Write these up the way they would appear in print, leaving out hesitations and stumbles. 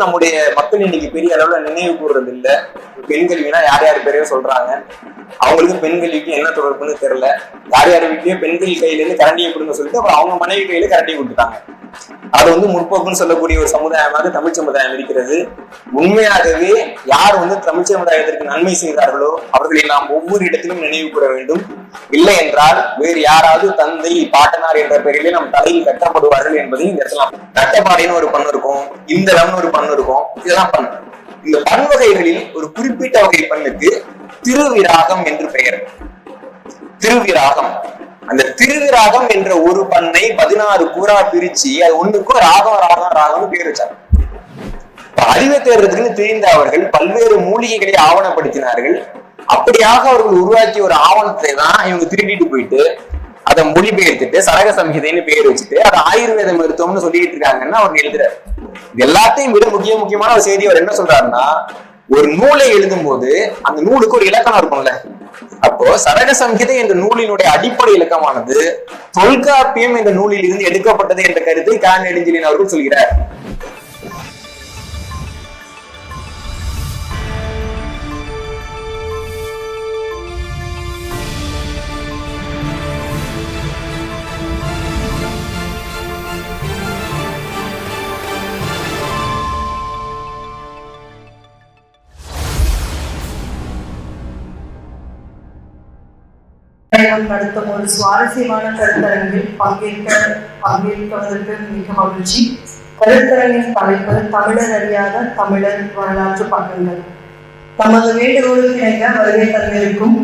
நம்முடைய மக்கள் இன்னைக்கு பெரிய அளவுல நினைவு கூறுறது இல்ல. பெண் கல்வினா யார் யார் பேரையோ சொல்றாங்க, அவங்களுக்கு பெண் கல்விக்கு என்ன தொடர்புன்னு தெரியல. யார் யார் வீட்லயோ பெண்கள் கையில இருந்து கரண்டியை கொடுங்க சொல்லிட்டு அப்புறம் அவங்க மனைவி கையில கரண்டியை கொடுத்துட்டாங்க. அது முற்போக்குன்னு சொல்லக்கூடிய ஒரு சமுதாயமாக தமிழ் சமுதாயம் இருக்கிறது. உண்மையாகவே யார் தமிழ் சமுதாயத்திற்கு நன்மை செய்தார்களோ அவர்களை நாம் ஒவ்வொரு இடத்திலும் நினைவு கூற வேண்டும். இல்லை என்றால் வேறு யாராவது தந்தை பாட்டனார் என்ற பெயரிலே நம் தலையில் கட்டப்படுவார்கள் என்பதை இந்த இடத்துல கட்டப்பாடின்னு ஒரு பண்ணு இருக்கும், இந்தளம்னு ஒரு பண்ணு இருக்கும். இதெல்லாம் பண்ணு. இந்த பன்வகைகளில் ஒரு குறிப்பிட்ட வகை பண்ணுக்கு திருவிராகம் என்று பெயர். திருவிராகம். அந்த திருவிராகம் என்ற ஒரு பண்ணை 16 கூறா பிரிச்சு அது ஒண்ணுக்கும் ராகம் ராகம் ராகம்னு பேர் வச்சாங்க. அறிவை தேர்றதுக்குன்னு தெரிந்த அவர்கள் பல்வேறு மூலிகைகளை ஆவணப்படுத்தினார்கள். அப்படியாக அவர்கள் உருவாக்கிய ஒரு ஆவணத்தை தான் இவங்க திருடிட்டு போயிட்டு அதை மொழிபெயர்த்துட்டு சரக சம்ஹிதைன்னு பேர் வச்சுட்டு அதை ஆயுர்வேத மருத்துவம்னு சொல்லிட்டு இருக்காங்கன்னு அவர் எழுதுறாரு. எல்லாத்தையும் விட முக்கியமான ஒரு செய்தி அவர் என்ன சொல்றாருன்னா, ஒரு நூலை எழுதும் போது அந்த நூலுக்கு ஒரு இலக்கணம் இருக்கும்ல. அப்போ சரக சம்ஹிதை என்ற நூலினுடைய அடிப்படை இலக்கமானது தொல்காப்பியம் என்ற நூலில் இருந்து எடுக்கப்பட்டது என்ற கருத்தை கா. நெடுஞ்செழியன் அவர்கள் சொல்கிறார். நடத்தும் ஒரு சுவாரஸ்யமான கருத்தரங்கில் பங்கேற்பதற்கு மிக மகிழ்ச்சி. கருத்தரங்கின் தலைப்பு தமிழர் அறியாத தமிழர் வரலாற்று பக்கங்கள். தமது வேண்டுகோளுக்கு இணங்க வருகை தந்திருக்கும்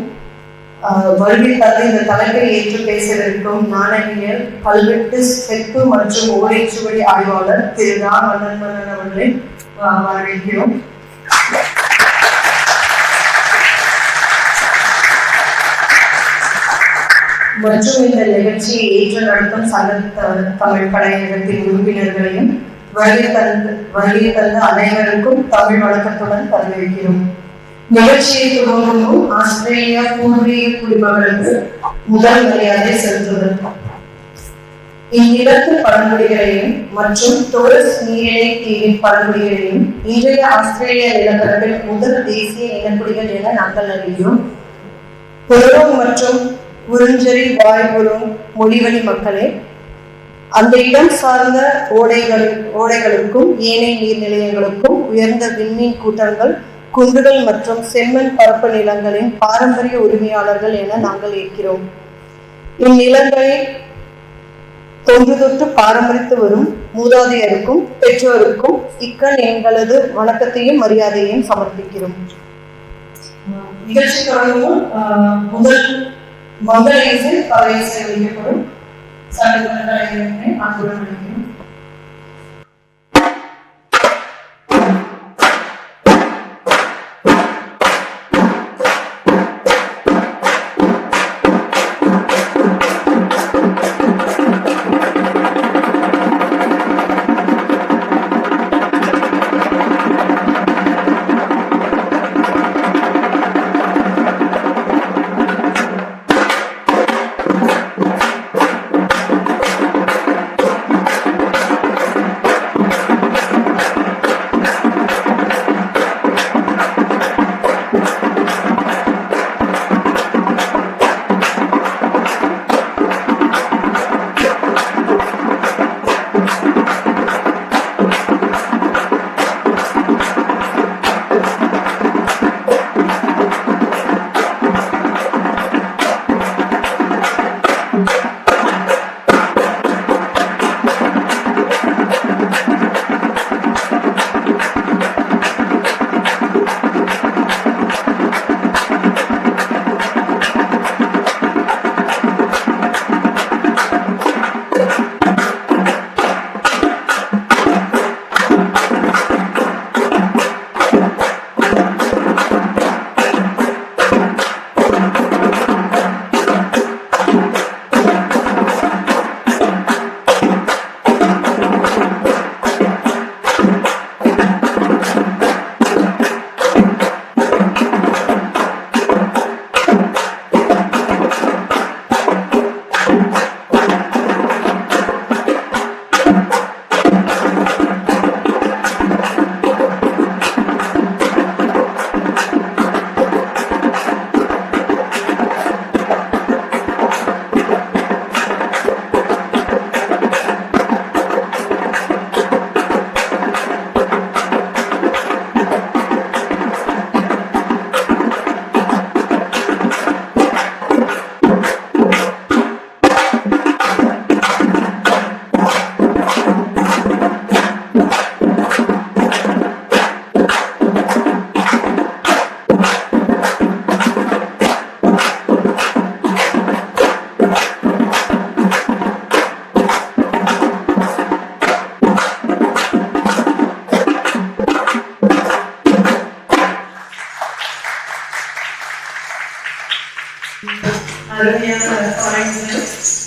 இந்த தலைப்பை ஏற்று பேசவிருக்கும் நாணயவியல், கல்வெட்டு, செப்பு மற்றும் ஓலைச்சுவடி ஆய்வாளர் திரு ரா. மன்னன் அவர்களை வரவேற்கிறோம். மற்றும் இந்த நிகழ்ச்சியை ஏற்று நடத்தும் சங்க தமிழ் படையகத்தின் உறுப்பினர்களையும் வருகை தந்த அனைவருக்கும் தமிழ் வணக்கத்துடன் வரவேற்கிறோம். நிகழ்ச்சியை துவங்கும் ஆஸ்திரேலியா பூர்வீக குடிமக்களுக்கு முதல் மரியாதை செலுத்துவது. இந்நிலத்து பழங்குடிகளையும் மற்றும் டோரஸ் நீரிணை தீவின் பழங்குடிகளையும் இன்றைய ஆஸ்திரேலிய நிலப்பரப்பில் முதல் தேசிய இனக்குடிகள் என நாங்கள் அறிகிறோம். புரோங் மற்றும் உறிஞ்சரி வாய்புறும் மொழிவழி மக்களே, அந்த இடம் சார்ந்த ஓடைகளுக்கும் ஏனைய நீர்நிலையங்களுக்கும் உயர்ந்த விண்மீன் கூட்டங்கள், குன்றுகள் மற்றும் செம்மண் பரப்பு நிலங்களின் பாரம்பரிய உரிமையாளர்கள் என நாங்கள் ஏற்கிறோம். இந்நிலங்களை தொன்று தொட்டு பாரம்பரித்து வரும் மூதாதையருக்கும் பெற்றோருக்கும் இக்கண் எங்களது வணக்கத்தையும் மரியாதையையும் சமர்ப்பிக்கிறோம். நிகழ்ச்சி தொடங்கும் முதல் மங்கள இசை கலை இசை வைக்கப்படும். சட்டங்களை அன்புடன் அளிக்கிறோம்.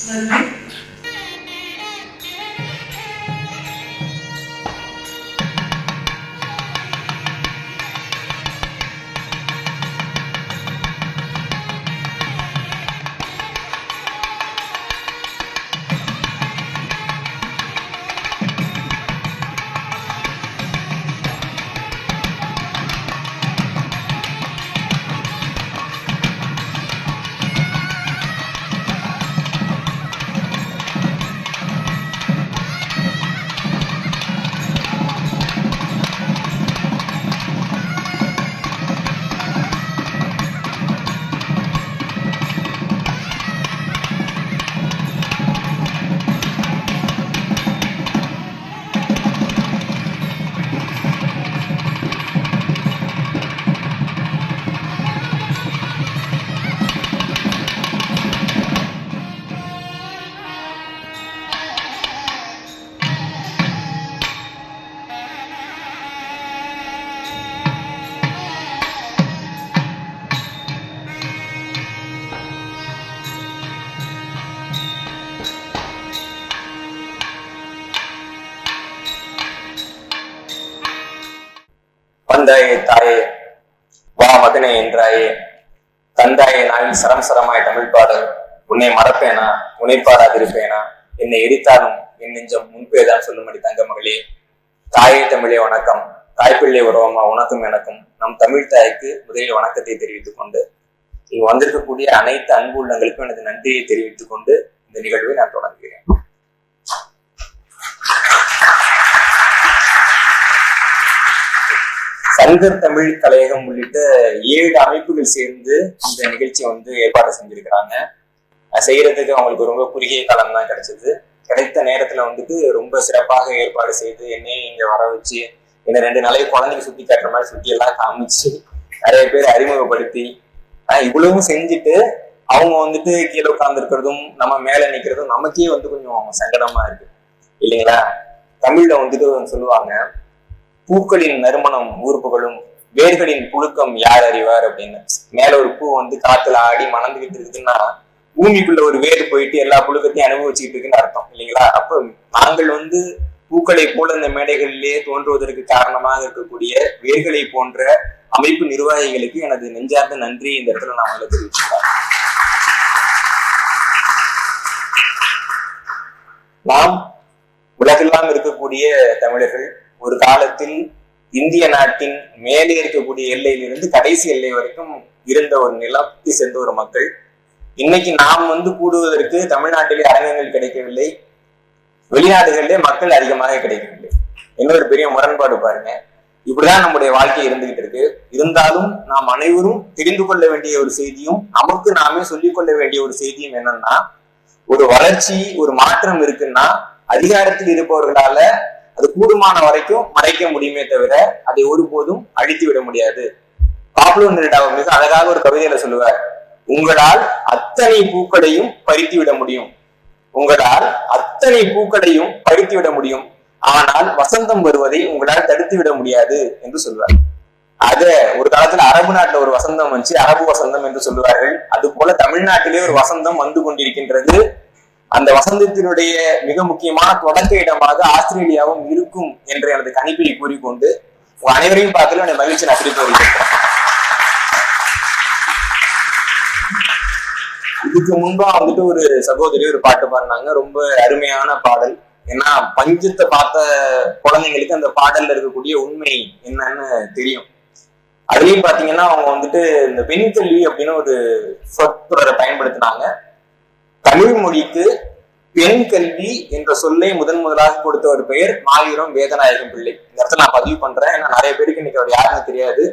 நன்றி. வந்தாயே தாயே வா மகனே என்றாயே தந்தாயே நாளில் சரம் சரமாய் தமிழ் பாடல் உன்னை மறப்பேனா உனைப்பாராதிருப்பேனா என்னை எரித்தாலும் என் நெஞ்சம் முன்பேதான் சொல்லும்படி தங்க மகளே. தாயே தமிழே வணக்கம். தாய்ப்பிள்ளை உறவமா உனக்கும் எனக்கும் நம் தமிழ் தாய்க்கு முதலில் வணக்கத்தை தெரிவித்துக் கொண்டு இங்கு வந்திருக்கக்கூடிய அனைத்து அன்பு உள்ளங்களுக்கும் எனது நன்றியை தெரிவித்துக் கொண்டு இந்த நிகழ்வை நான் தொடங்குகிறேன். சங்கர் தமிழ் கலையகம் உள்ளிட்ட 7 அமைப்புகள் சேர்ந்து இந்த நிகழ்ச்சியை ஏற்பாடு செஞ்சிருக்கிறாங்க. செய்யறதுக்கு அவங்களுக்கு ரொம்ப குறுகிய காலம் தான் கிடைச்சது. கிடைத்த நேரத்துல ரொம்ப சிறப்பாக ஏற்பாடு செய்து என்னையும் இங்க வர வச்சு என்ன 2 நாளைக்கு குழந்தைக்கு சுத்தி காட்டுற மாதிரி சுத்தி எல்லாம் காமிச்சு நிறைய பேர் அறிமுகப்படுத்தி இவ்வளவும் செஞ்சுட்டு அவங்க கீழே உட்கார்ந்து இருக்கிறதும் நம்ம மேல நிக்கிறதும் நமக்கே கொஞ்சம் சங்கடமா இருக்கு இல்லைங்களா. தமிழ்ல சொல்லுவாங்க, பூக்களின் நறுமணம் ஊர்ப்புகளும் வேர்களின் புழுக்கம் யார் அறிவார் அப்படின்னு. மேல ஒரு பூ காத்துல ஆடி மணந்துகிட்டு இருக்குதுன்னா பூமிக்குள்ள ஒரு வேர் போயிட்டு எல்லா புழுக்கத்தையும் அனுபவிச்சுட்டு இருக்குன்னு அர்த்தம் இல்லைங்களா. அப்ப நாங்கள் பூக்களை போல இந்த மேடைகளிலே தோன்றுவதற்கு காரணமாக இருக்கக்கூடிய வேர்களை போன்ற அமைப்பு நிர்வாகிகளுக்கு எனது நெஞ்சார்ந்த நன்றி இந்த இடத்துல நான் தெரிவிச்சுக்கிறேன். நாம் உலகெல்லாம் இருக்கக்கூடிய தமிழர்கள் ஒரு காலத்தில் இந்திய நாட்டின் மேலே இருக்கக்கூடிய எல்லையிலிருந்து கடைசி எல்லை வரைக்கும் இருந்த ஒரு நிலத்தை சேர்ந்த ஒரு மக்கள். இன்னைக்கு நாம் கூடுவதற்கு தமிழ்நாட்டிலே அரங்கங்கள் கிடைக்கவில்லை, வெளிநாடுகளிலே மக்கள் அதிகமாக கிடைக்கவில்லை. இன்னொரு பெரிய முரண்பாடு பாருங்க. இப்படிதான் நம்முடைய வாழ்க்கை இருந்துகிட்டு இருக்கு. இருந்தாலும் நாம் அனைவரும் தெரிந்து கொள்ள வேண்டிய ஒரு செய்தியும் நமக்கு நாமே சொல்லிக் கொள்ள வேண்டிய ஒரு செய்தியும் என்னன்னா, ஒரு வளர்ச்சி ஒரு மாற்றம் இருக்குன்னா அதிகாரத்தில் இருப்பவர்களால அது கூடுமான வரைக்கும் மறைக்க முடியுமே தவிர அதை ஒருபோதும் அழித்து விட முடியாது. பாப்லோ நெருடா மிக அழகாக ஒரு கவிதையில சொல்லுவார், உங்களால் அத்தனை பூக்களையும் பறித்து விட முடியும், உங்களால் அத்தனை பூக்களையும் பறித்து விட முடியும், ஆனால் வசந்தம் வருவதை உங்களால் தடுத்து விட முடியாது என்று சொல்வார். அத ஒரு காலத்துல அரபு நாட்டுல ஒரு வசந்தம் வந்துச்சு, அரபு வசந்தம் என்று சொல்லுவார்கள். அது போல தமிழ்நாட்டிலே ஒரு வசந்தம் வந்து கொண்டிருக்கின்றது. அந்த வசந்தத்தினுடைய மிக முக்கியமான தொடக்க இடமாக ஆஸ்திரேலியாவும் இருக்கும் என்ற எனது கணிப்பை கூறிக்கொண்டு உங்க அனைவரையும் பார்க்கல என்னை மகிழ்ச்சி நான் திருப்பி வருகிறேன். இதுக்கு முன்பா ஒரு சகோதரி ஒரு பாட்டு பாடினாங்க, ரொம்ப அருமையான பாடல். ஏன்னா பஞ்சத்தை பார்த்த குழந்தைங்களுக்கு அந்த பாடல்ல இருக்கக்கூடிய உண்மை என்னன்னு தெரியும். அதுலயும் பாத்தீங்கன்னா அவங்க இந்த பெண் கல்வி அப்படின்னு ஒரு சொற்றொடரை பயன்படுத்தினாங்க. தமிழ் மொழிக்கு பெண் கல்வி என்ற சொல்லை முதலாக கொடுத்த ஒரு பெயர் மாவீரம் வேதநாயகம் பிள்ளை. இந்த இடத்துல நான் பதிவு பண்றேன், ஏன்னா நிறைய பேருக்கு இன்னைக்கு அவர் யாருன்னு தெரியாது.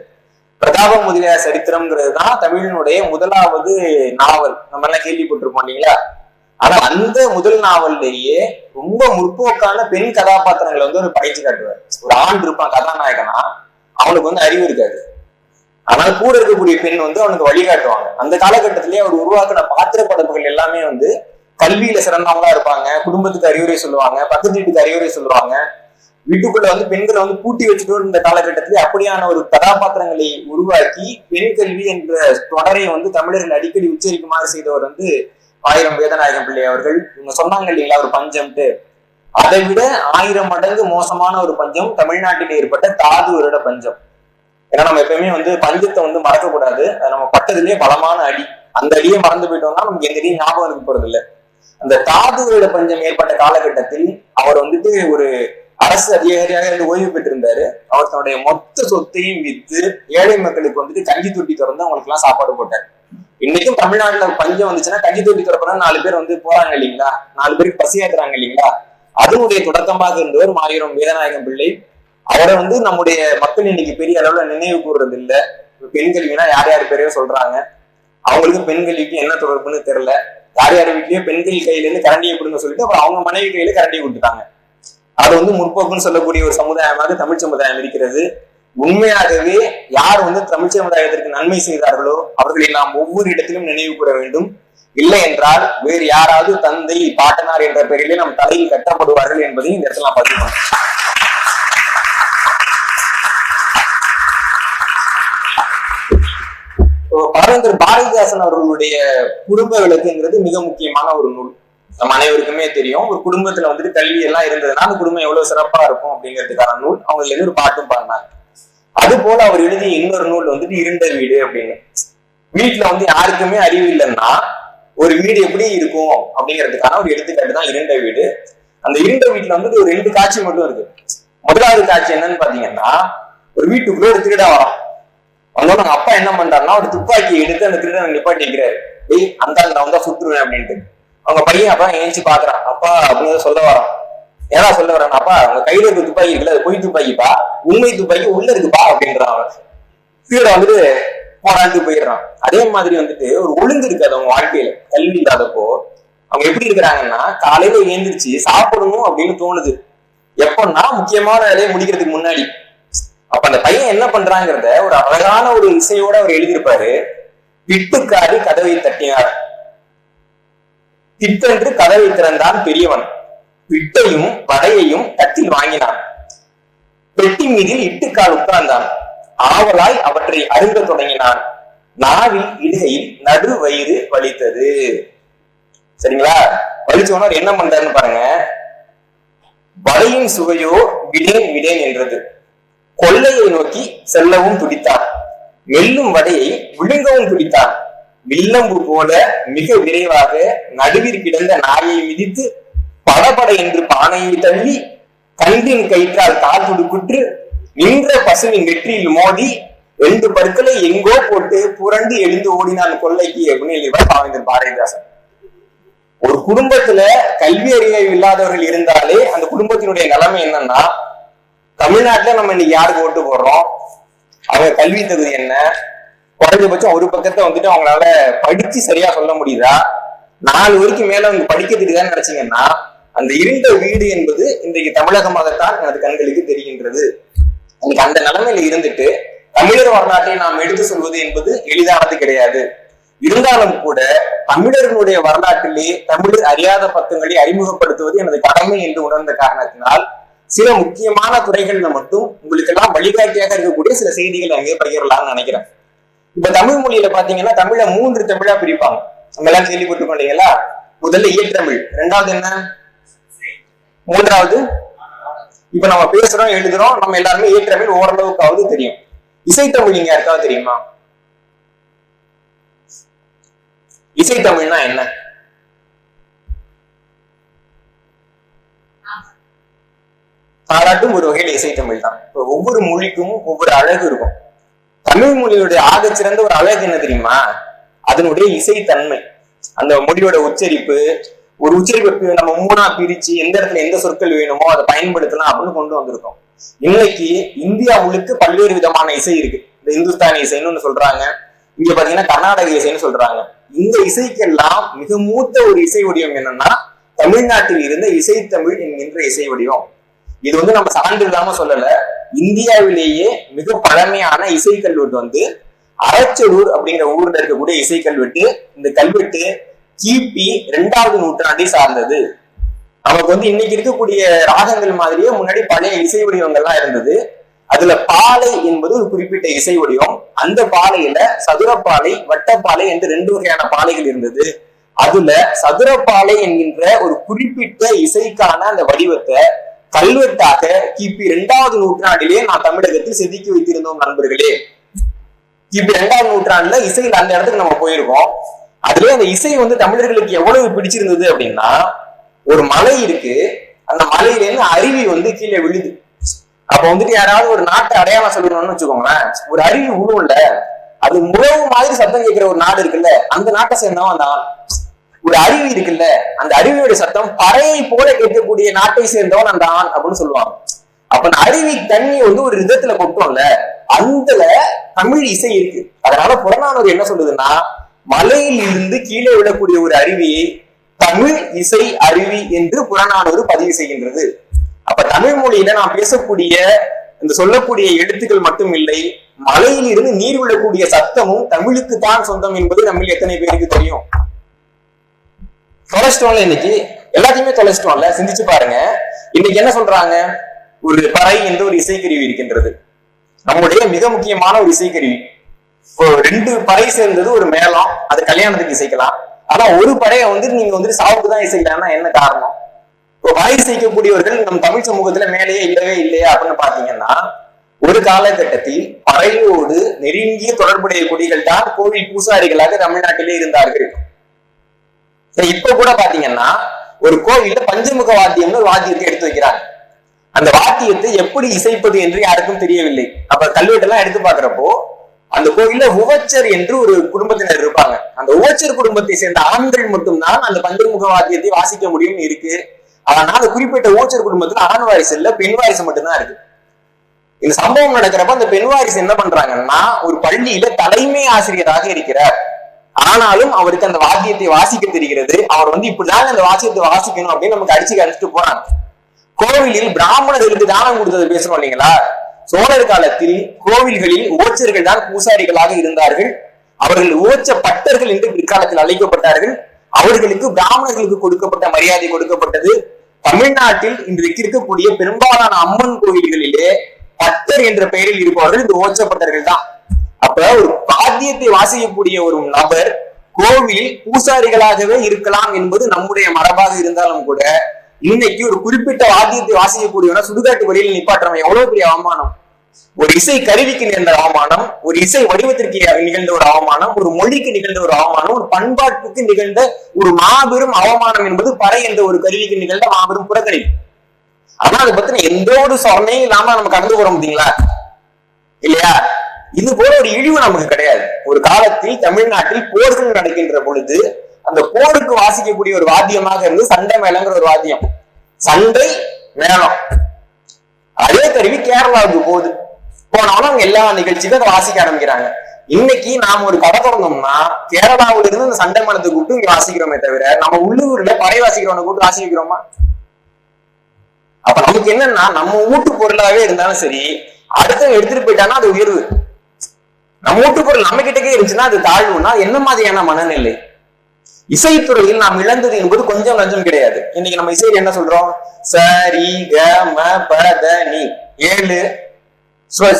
பிரதாப முதலியார் சரித்திரம்ங்கிறது தான் தமிழினுடைய முதலாவது நாவல். நம்ம எல்லாம் கேள்விப்பட்டிருப்போம் இல்லைங்களா. ஆனா அந்த முதல் நாவல்லையே ரொம்ப முற்போக்கான பெண் கதாபாத்திரங்களை ஒரு படைச்சு காட்டுவார். ஒரு ஆண் இருப்பான் கதாநாயகனா, அவனுக்கு அறிவு இருக்காது, ஆனால் கூட இருக்கக்கூடிய பெண் அவனுக்கு வழிகாட்டுவாங்க. அந்த காலகட்டத்திலேயே அவர் உருவாக்கின பாத்திர படைப்புகள் எல்லாமே கல்வியில சிறந்தவங்களா இருப்பாங்க, குடும்பத்துக்கு அறிவுரை சொல்லுவாங்க, பக்கத்து வீட்டுக்கு அறிவுரை சொல்லுவாங்க, வீட்டுக்குள்ள பெண்களை பூட்டி வச்சுட்டு இந்த காலகட்டத்திலே அப்படியான ஒரு கதாபாத்திரங்களை உருவாக்கி பெண் கல்வி என்ற தொடரை தமிழர்கள் அடிக்கடி உச்சரிக்குமாறு செய்தவர் ஆயிரம் வேதநாயகம் பிள்ளை அவர்கள் இவங்க சொன்னாங்க இல்லைங்களா ஒரு பஞ்சம்ட்டு. அதை விட 1000 மடங்கு மோசமான ஒரு பஞ்சம் தமிழ்நாட்டில் ஏற்பட்ட தாது வருட பஞ்சம். ஏன்னா நம்ம எப்பயுமே பஞ்சத்தை மறக்கக்கூடாது. அது நம்ம பட்டதுலயே பலமான அடி. அந்த அடியை மறந்து போயிட்டோம்னா நமக்கு எந்த அடியும் ஞாபகம் இருக்க போறது இல்லை. அந்த தாது வருட பஞ்சம் ஏற்பட்ட காலகட்டத்தில் அவர் ஒரு அரசு அதிகாரியாக ஓய்வு பெற்றிருந்தாரு. அவர் தன்னுடைய மொத்த சொத்தையும் வித்து ஏழை மக்களுக்கு கஞ்சி தொட்டி திறந்து அவங்களுக்கு எல்லாம் சாப்பாடு போட்டார். இன்னைக்கும் தமிழ்நாட்டுல பஞ்சம் வந்துச்சுன்னா கஞ்சி தொட்டி திறப்பா 4 பேர் போறாங்க இல்லைங்களா, 4 பேருக்கு பசியாக்குறாங்க இல்லைங்களா. அதனுடைய தொடக்கமாக இருந்தவர் மாவீரம் வேதநாயகம் பிள்ளை. அவரை நம்முடைய மக்கள் இன்னைக்கு பெரிய அளவுல நினைவு கூறுறது இல்லை. பெண் கல்வினா யார் யார் பேரையோ சொல்றாங்க. அவங்களுக்கு பெண் கல்விக்கு என்ன தொடர்புன்னு தெரியல. யார் யார் வீட்லயோ பெண்கள் கையில இருந்து கரண்டியை கொடுங்க சொல்லிட்டு அப்புறம் அவங்க மனைவி கையில கரண்டியை கொடுத்துட்டாங்க. அது முற்போக்குன்னு சொல்லக்கூடிய ஒரு சமுதாயமாக தமிழ் சமுதாயம் இருக்கிறது. உண்மையாகவே யார் தமிழ் சமுதாயத்திற்கு நன்மை செய்தார்களோ அவர்களை நாம் ஒவ்வொரு இடத்திலும் நினைவு கூற வேண்டும். இல்லை என்றால் வேறு யாராவது தந்தை பாட்டனார் என்ற பெயரிலே நம் தலையில் கட்டப்படுவார்கள் என்பதையும் இந்த இடத்துல நான் பதிவு பண்ணேன். பாவேந்தர் பாரதிதாசன் அவர்களுடைய குடும்ப விளக்குங்கிறது மிக முக்கியமான ஒரு நூல். நம்ம அனைவருக்குமே தெரியும். ஒரு குடும்பத்துல கல்வி எல்லாம் இருந்ததுன்னா அந்த குடும்பம் எவ்வளவு சிறப்பா இருக்கும் அப்படிங்கிறதுக்கான நூல். அவங்க ஒரு பாட்டும் பாடினாங்க. அது போல அவர் எழுதிய இன்னொரு நூல் இருண்ட வீடு அப்படின்னு. வீட்டுல யாருக்குமே அறிவு இல்லைன்னா ஒரு வீடு எப்படி இருக்கும் அப்படிங்கிறதுக்கான ஒரு எடுத்துக்காட்டு தான் இருண்ட வீடு. அந்த இருண்ட வீட்டுல ஒரு 2 காட்சி மட்டும் இருக்கு. முதலாவது காட்சி என்னன்னு பாத்தீங்கன்னா, ஒரு வீட்டுக்குள்ள ஒரு திருடன் வரும். அவங்க அப்பா என்ன பண்றாருன்னா ஒரு துப்பாக்கி எடுத்து அந்த திருடனை நிப்பாட்டி வைக்கிறாரு. அந்த நான் சுட்டுருவேன் அப்படின்ட்டு. அவங்க பையன் அப்பா ஏஞ்சி பாக்குறான். அப்பா அப்படின்னு சொல்ல வரான். ஏன்னா சொல்ல வரான், அப்பா உங்க கையில இருக்க துப்பாக்கி இருக்குல்ல, அது பொய் துப்பாக்கிப்பா, உண்மை துப்பாக்கி உள்ள இருக்குப்பா அப்படின்றான். அவன் திருடன் போராண்டு போயிடுறான். அதே மாதிரி ஒரு ஒழுங்கு இருக்காது அவங்க வாழ்க்கையில. கல்வி இல்லாதப்போ அவங்க எப்படி இருக்கிறாங்கன்னா, காலையில எழுந்திரிச்சு சாப்பிடணும் அப்படின்னு தோணுது. எப்பன்னா முக்கியமான வேலையை முடிக்கிறதுக்கு முன்னாடி. அப்ப அந்த பையன் என்ன பண்றாங்கிறத ஒரு அழகான ஒரு இசையோட அவர் எழுதியிருப்பாரு. பிட்டுக்காரி கதவை தட்டினார், திட்டென்று கதவை திறந்தான் பெரியவன், பிட்டையும் வடையையும் தட்டில் வாங்கினான், பெட்டி மீதில் இட்டுக்கால் உட்கார்ந்தான், ஆவலாய் அவற்றை அருந்த தொடங்கினான், நாவில் இடுகையில் நடு வயிறு வலித்தது. சரிங்களா? வலிச்சவனர் என்ன பண்றாருன்னு பாருங்க. வடையின் சுவையோ விடேன் விடேன் என்றது. கொள்ளையை நோக்கி செல்லவும் துடித்தான், மெல்லும் வடையை விழுங்கவும் துடித்தான். வில்லம்பு போல மிக விரைவாக நடுவில் கிடந்த நாயை மிதித்து படபட என்று பானையை தள்ளி கன்றின் கயிற்றால் கால் துடுக்குற்று நின்ற பசுவின் வெற்றியில் மோதி 2 பற்களை எங்கோ போட்டு புரண்டு எழுந்து ஓடினான் கொள்ளைக்கு அப்படின்னு எழுதிவார் பாவேந்தர் பாரதிதாசன். ஒரு குடும்பத்துல கல்வி அறிவு இல்லாதவர்கள் இருந்தாலே அந்த குடும்பத்தினுடைய நிலைமை என்னன்னா, தமிழ்நாட்டுல நம்ம இன்னைக்கு யாருக்கு ஓட்டு போடுறோம், அவங்க கல்வி தகுதி என்ன, குறைஞ்சபட்சம் ஒரு பக்கத்தை அவங்களால படிச்சு சரியா சொல்ல முடியுதா, 4 வரைக்கும் மேல அவங்க படிக்கிறதுக்கு தான் நினைச்சீங்கன்னா அந்த இருண்ட வீடு என்பது இன்றைக்கு தமிழகமாகத்தான் எனது கண்களுக்கு தெரிகின்றது. இன்னைக்கு அந்த நிலைமையில இருந்துட்டு தமிழர் வரலாற்றை நாம் எடுத்து சொல்வது என்பது எளிதானது கிடையாது. இருந்தாலும் கூட தமிழர்களுடைய வரலாற்றிலே தமிழர் அறியாத பக்கங்களை அறிமுகப்படுத்துவது எனது கடமை என்று உணர்ந்த காரணத்தினால் சில முக்கியமான துறைகள்ல மட்டும் உங்களுக்கு எல்லாம் வழிகாட்டியாக இருக்கக்கூடிய சில செய்திகள் அங்கே பகிரலாம்னு நினைக்கிறேன். இப்ப தமிழ் மொழியில பாத்தீங்கன்னா தமிழ 3 தமிழா பிரிப்பாங்க. நம்ம எல்லாம் கேள்விப்பட்டு கொண்டீங்களா? முதல்ல இயற்றமிழ், 2வது என்ன, 3வது இப்ப நம்ம பேசுறோம் எழுதுறோம் நம்ம எல்லாருமே இயற்றமிழ் ஓரளவுக்காவது தெரியும். இசைத்தமிழ் நீங்க யாருக்காவது தெரியுமா? இசைத்தமிழ்னா என்ன? பாராட்டும் ஒரு வகையில் இசைத்தமிழ் தான். ஒவ்வொரு மொழிக்கும் ஒவ்வொரு அழகு இருக்கும். தமிழ் மொழியுடைய ஆக சிறந்த ஒரு அழகு என்ன தெரியுமா? அதனுடைய இசைத்தன்மை. அந்த மொழியோட உச்சரிப்பு, ஒரு உச்சரிப்பு நம்ம 3ஆ பிரிச்சு எந்த இடத்துல எந்த சொற்கள் வேணுமோ அதை பயன்படுத்தலாம் அப்படின்னு கொண்டு வந்திருக்கோம். இன்னைக்கு இந்தியா முழுக்க பல்வேறு விதமான இசை இருக்கு. இந்த இந்துஸ்தானி இசைன்னு சொல்றாங்க, இங்க பாத்தீங்கன்னா கர்நாடக இசைன்னு சொல்றாங்க. இந்த இசைக்கெல்லாம் மிக மூத்த ஒரு இசை வடிவம் என்னன்னா தமிழ்நாட்டில் இருந்த இசைத்தமிழ் என்கின்ற இசை வடிவம். இது நம்ம சான்று இல்லாம சொல்லல. இந்தியாவிலேயே மிக பழமையான இசை கல்வெட்டு அரச்சலூர் அப்படிங்கிற ஊர்ல இருக்கக்கூடிய இசை கல்வெட்டு. இந்த கல்வெட்டு கிபி 2வது நூற்றாண்டை சார்ந்தது. நமக்கு இன்னைக்கு இருக்கக்கூடிய ராகங்கள் மாதிரியே முன்னாடி பழைய இசை வடிவங்கள்லாம் இருந்தது. அதுல பாலை என்பது ஒரு குறிப்பிட்ட இசை வடிவம். அந்த பாலையில சதுரப்பாலை, வட்டப்பாலை என்று 2 வகையான பாலைகள் இருந்தது. அதுல சதுரப்பாலை என்கின்ற ஒரு குறிப்பிட்ட இசைக்கான அந்த வடிவத்தை கல்வெட்டாக கிபி 2வது நூற்றாண்டிலே நான் தமிழகத்தில் செதுக்கி வைத்திருந்தோம் நண்பர்களே. கிபி 2வது நூற்றாண்டுல இசையில் அந்த இடத்துக்கு நம்ம போயிருக்கோம். அதுலயே அந்த இசை தமிழர்களுக்கு எவ்வளவு பிடிச்சிருந்தது அப்படின்னா, ஒரு மலை இருக்கு, அந்த மலையில இருந்து அருவி கீழே விழுது. அப்ப யாராவது ஒரு நாட்டை அடையாளம் சொல்லணும்னு வச்சுக்கோங்களேன், ஒரு அருவி விழுவும்ல, அது முழவு மாதிரி சத்தம் கேட்கிற ஒரு நாடு இருக்குல்ல, அந்த நாட்டை சேர்ந்தவன் அந்த ஆண். ஒரு அருவி இருக்குல்ல, அந்த அருவியோட சத்தம் பறையை போல கேட்கக்கூடிய நாட்டை சேர்ந்தவன் அந்த ஆண் அப்படின்னு சொல்லுவாங்க. அப்ப அந்த அருவி தண்ணி ஒரு விதத்துல கொட்டோம்ல, அந்த தமிழ் இசை இருக்கு. அதனால புறநானூறு என்ன சொல்லுதுன்னா, மலையில் இருந்து கீழே விடக்கூடிய ஒரு அருவியை தமிழ் இசை அருவி என்று புறநானூறு பதிவு செய்கின்றது. அப்ப தமிழ் மொழியில நாம் பேசக்கூடிய இந்த சொல்லக்கூடிய எழுத்துக்கள் மட்டும் இல்லை, மலையில் இருந்து நீர் விழக்கூடிய சத்தமும் தமிழுக்கு தான் சொந்தம் என்பது நம்ம எத்தனை பேருக்கு தெரியும்? தொலைச்சிட்டோம்ல, இன்னைக்கு எல்லாத்தையுமே தொலைச்சிட்டோம்ல. சிந்திச்சு பாருங்க, இன்னைக்கு என்ன சொல்றாங்க? ஒரு பறை என்று ஒரு இசைக்கருவி இருக்கின்றது, நம்முடைய மிக முக்கியமான ஒரு இசைக்கருவி. இப்போ 2 பறை சேர்ந்தது ஒரு மேளம், அது கல்யாணத்துக்கு இசைக்கலாம். ஆனா ஒரு பறையை நீங்க சாவுக்கு தான் இசைக்கலாம்னா என்ன காரணம்? இப்போ பறை இசைக்கக்கூடியவர்கள் நம் தமிழ் சமூகத்துல மேலேயே இல்லவே இல்லையா அப்படின்னு பாத்தீங்கன்னா, ஒரு காலகட்டத்தில் பறையோடு நெருங்கிய தொடர்புடைய கொடிகள் தான் கோவில் பூசாரிகளாக தமிழ்நாட்டிலே இருந்தார்கள். இப்ப கூட பாத்தீங்கன்னா ஒரு கோவில்ல பஞ்சமுக வாத்தியம்னு ஒரு வாத்தியத்தை எடுத்து வைக்கிறாங்க. அந்த வாத்தியத்தை எப்படி இசைப்பது என்று யாருக்கும் தெரியவில்லை. அப்ப கல்வெட்டெல்லாம் எடுத்து பாக்குறப்போ அந்த கோவில்ல உவச்சர் என்று ஒரு குடும்பத்தினர் இருப்பாங்க. அந்த உவச்சர் குடும்பத்தை சேர்ந்த ஆண்கள் மட்டும்தான் அந்த பஞ்சமுக வாத்தியத்தை வாசிக்க முடியும் இருக்கு. ஆனா அந்த குறிப்பிட்ட உவச்சர் குடும்பத்துல ஆண் வாரிசு இல்ல, பெண் வாரிசு மட்டும்தான் இருக்கு. இந்த சம்பவம் நடக்கிறப்ப அந்த பெண் வாரிசு என்ன பண்றாங்கன்னா, ஒரு பள்ளியில தலைமை ஆசிரியராக இருக்கிறார். ஆனாலும் அவருக்கு அந்த வாத்தியத்தை வாசிக்க தெரிகிறது. அவர் இப்படிதான் அந்த வாத்தியத்தை வாசிக்கணும் அப்படின்னு நமக்கு அடிச்சுட்டு போறாங்க. கோவிலில் பிராமணர்களுக்கு தானம் கொடுத்தது பேசுறோம் இல்லைங்களா? சோழர் காலத்தில் கோவில்களில் ஓச்சர்கள் தான் பூசாரிகளாக இருந்தார்கள். அவர்கள் ஓச்ச பட்டர்கள் என்று பிற்காலத்தில் அழைக்கப்பட்டார்கள். அவர்களுக்கு பிராமணர்களுக்கு கொடுக்கப்பட்ட மரியாதை கொடுக்கப்பட்டது. தமிழ்நாட்டில் இன்றைக்கு இருக்கக்கூடிய பெரும்பாலான அம்மன் கோவில்களிலே பட்டர் என்ற பெயரில் இருப்பவர்கள் இந்த ஓச்சப்பட்டர்கள் தான். அப்ப ஒரு வாத்தியத்தை வாசிக்கக்கூடிய ஒரு நபர் கோவிலில் பூசாரிகளாகவே இருக்கலாம் என்பது நம்முடைய மரபாக இருந்தாலும் கூட, இன்னைக்கு ஒரு குறிப்பிட்ட வாத்தியத்தை வாசிக்கக்கூடியவன சுடுகாட்டு வழியில் நிப்பாட்டுறவன் எவ்வளவு பெரிய அவமானம்! ஒரு இசை கருவிக்கு நிகழ்ந்த அவமானம், ஒரு இசை வடிவத்திற்கு நிகழ்ந்த ஒரு அவமானம், ஒரு மொழிக்கு நிகழ்ந்த ஒரு அவமானம், ஒரு பண்பாட்டுக்கு நிகழ்ந்த ஒரு மாபெரும் அவமானம் என்பது பறை என்ற ஒரு கருவிக்கு நிகழ்ந்த மாபெரும் புறக்கணிப்பு. ஆனா அதை பத்தின எந்த ஒரு சொன்னையும் இல்லாம நம்ம கடந்து போற முடியுங்களா? இல்லையா? இது போல ஒரு இழிவு நமக்கு கிடையாது. ஒரு காலத்தில் தமிழ்நாட்டில் போர்கள் நடக்கின்ற பொழுது அந்த போருக்கு வாசிக்கக்கூடிய ஒரு வாத்தியமாக இருந்து சண்டை மேளங்கிற ஒரு வாத்தியம், சண்டை மேளம். அதே கருவி கேரளாவுக்கு போகுது. போனாலும் அவங்க எல்லா நிகழ்ச்சிக்கும் அதை வாசிக்க ஆரம்பிக்கிறாங்க. இன்னைக்கு நாம ஒரு கதை தொடர்ந்தோம்னா கேரளாவில இருந்து அந்த சண்டை மேளத்தை கூப்பிட்டு இங்க வாசிக்கிறோமே தவிர, நம்ம உள்ளூர்ல பறை வாசிக்கிறவனை கூப்பிட்டு வாசி வைக்கிறோமா? அப்ப நமக்கு என்னன்னா, நம்ம வீட்டு பொருளாவே இருந்தாலும் சரி, அடுத்த எடுத்துட்டு போயிட்டானா அது உயர்வு. நம்ம வீட்டு பொருள் நம்ம கிட்டக்கே இருந்துச்சுன்னா அது தாழ்வுனா என்ன மாதிரியான மனநிலை? இசைத்துறையில் நாம் இழந்தது என்பது கொஞ்சம் நஞ்சம் கிடையாது. இன்னைக்கு நம்ம இசையில் என்ன சொல்றோம்? சரி க ம ப த நி 7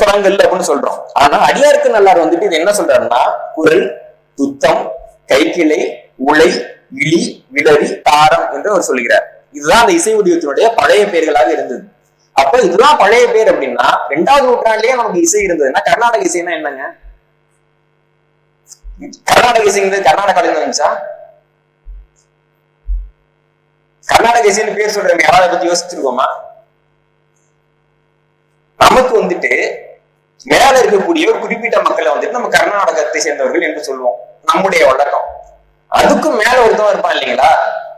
சுரங்கள் அப்படின்னு சொல்றோம். ஆனா அடியாருக்கு நல்லார் இது என்ன சொல்றாருன்னா, குரல், துத்தம், கைக்கிளை, உலை, இழி, விடரி, தாரம் என்று அவர் சொல்கிறார். இதுதான் அந்த இசை வடிவத்தினுடைய பழைய பெயர்களாக இருந்தது. அப்ப இதுதான் பழைய பேர் அப்படின்னா, 2வது நூற்றாண்டிலேயே நமக்கு இசை இருந்ததுன்னா கர்நாடக இசைன்னா என்னங்க? கர்நாடக இசைங்கிறது கர்நாடகால இருந்துச்சா? கர்நாடக இசைன்னு பேர் சொல்றேன், யாராவது பத்தி யோசிச்சிருக்கோமா? நமக்கு மேல இருக்கக்கூடிய ஒரு குறிப்பிட்ட மக்களை நம்ம கர்நாடகத்தை சேர்ந்தவர்கள் என்று சொல்லுவோம், நம்முடைய வழக்கம். அதுக்கும் மேல ஒருத்தவங்க இருப்பான் இல்லைங்களா,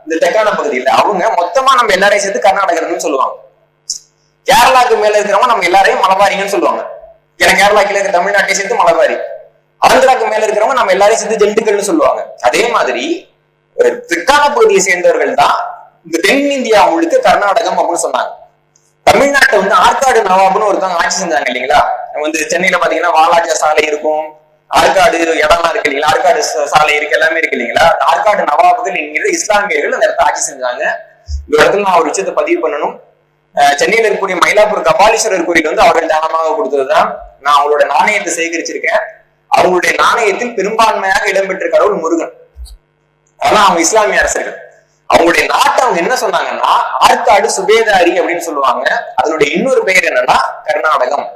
இந்த தெற்கான பகுதியில, அவங்க மொத்தமா நம்ம எல்லாரையும் சேர்த்து கர்நாடகர்னு சொல்லுவாங்க. கேரளாக்கு மேல இருக்கிறவங்க நம்ம எல்லாரையும் மலபாரிங்கன்னு சொல்லுவாங்க. ஏன்னா கேரளா கீழே இருக்க தமிழ்நாட்டை சேர்த்து மலபாரி. ஆந்திராக்கு மேல இருக்கிறவங்க நம்ம எல்லாரையும் சேர்த்து ஜெண்டுகள்னு சொல்லுவாங்க. அதே மாதிரி தெற்கான பகுதியை சேர்ந்தவர்கள் தான் இந்த தென்னிந்தியா முழுக்க கர்நாடகம் அப்படின்னு சொன்னாங்க. தமிழ்நாட்டை ஆற்காடு நவாப்னு ஒருத்தவங்க ஆட்சி செஞ்சாங்க இல்லைங்களா? சென்னையில பாத்தீங்கன்னா வாலாஜா சாலை இருக்கும், ஆற்காடு இடம்லாம் இருக்கு இல்லைங்களா, ஆற்காடு சாலை இருக்கு, எல்லாமே இருக்கு இல்லைங்களா? ஆற்காடு நவாபுகள் என்கிற இஸ்லாமியர்கள் அந்த இடத்த ஆட்சி செஞ்சாங்க. இந்த இடத்துல நான் ஒரு விஷயத்தை பதிவு பண்ணணும். சென்னையில இருக்கக்கூடிய மயிலாப்பூர் கபாலீஸ்வரர் கோயில் அவர்கள் தானமாக கொடுத்ததுதான். நான் அவங்களோட நாணயத்தை சேகரிச்சிருக்கேன். அவங்களுடைய நாணயத்தில் பெரும்பான்மையாக இடம்பெற்ற கடவுள் முருகன். ஆனா அவங்க இஸ்லாமிய அரசர்கள். அவங்களுடைய நாட்டை அவங்க என்ன சொன்னாங்கன்னா ஆற்காடு சுபேதாரி அப்படின்னு சொல்லுவாங்க. அதனுடைய இன்னொரு பெயர் என்னன்னா கர்நாடகம்.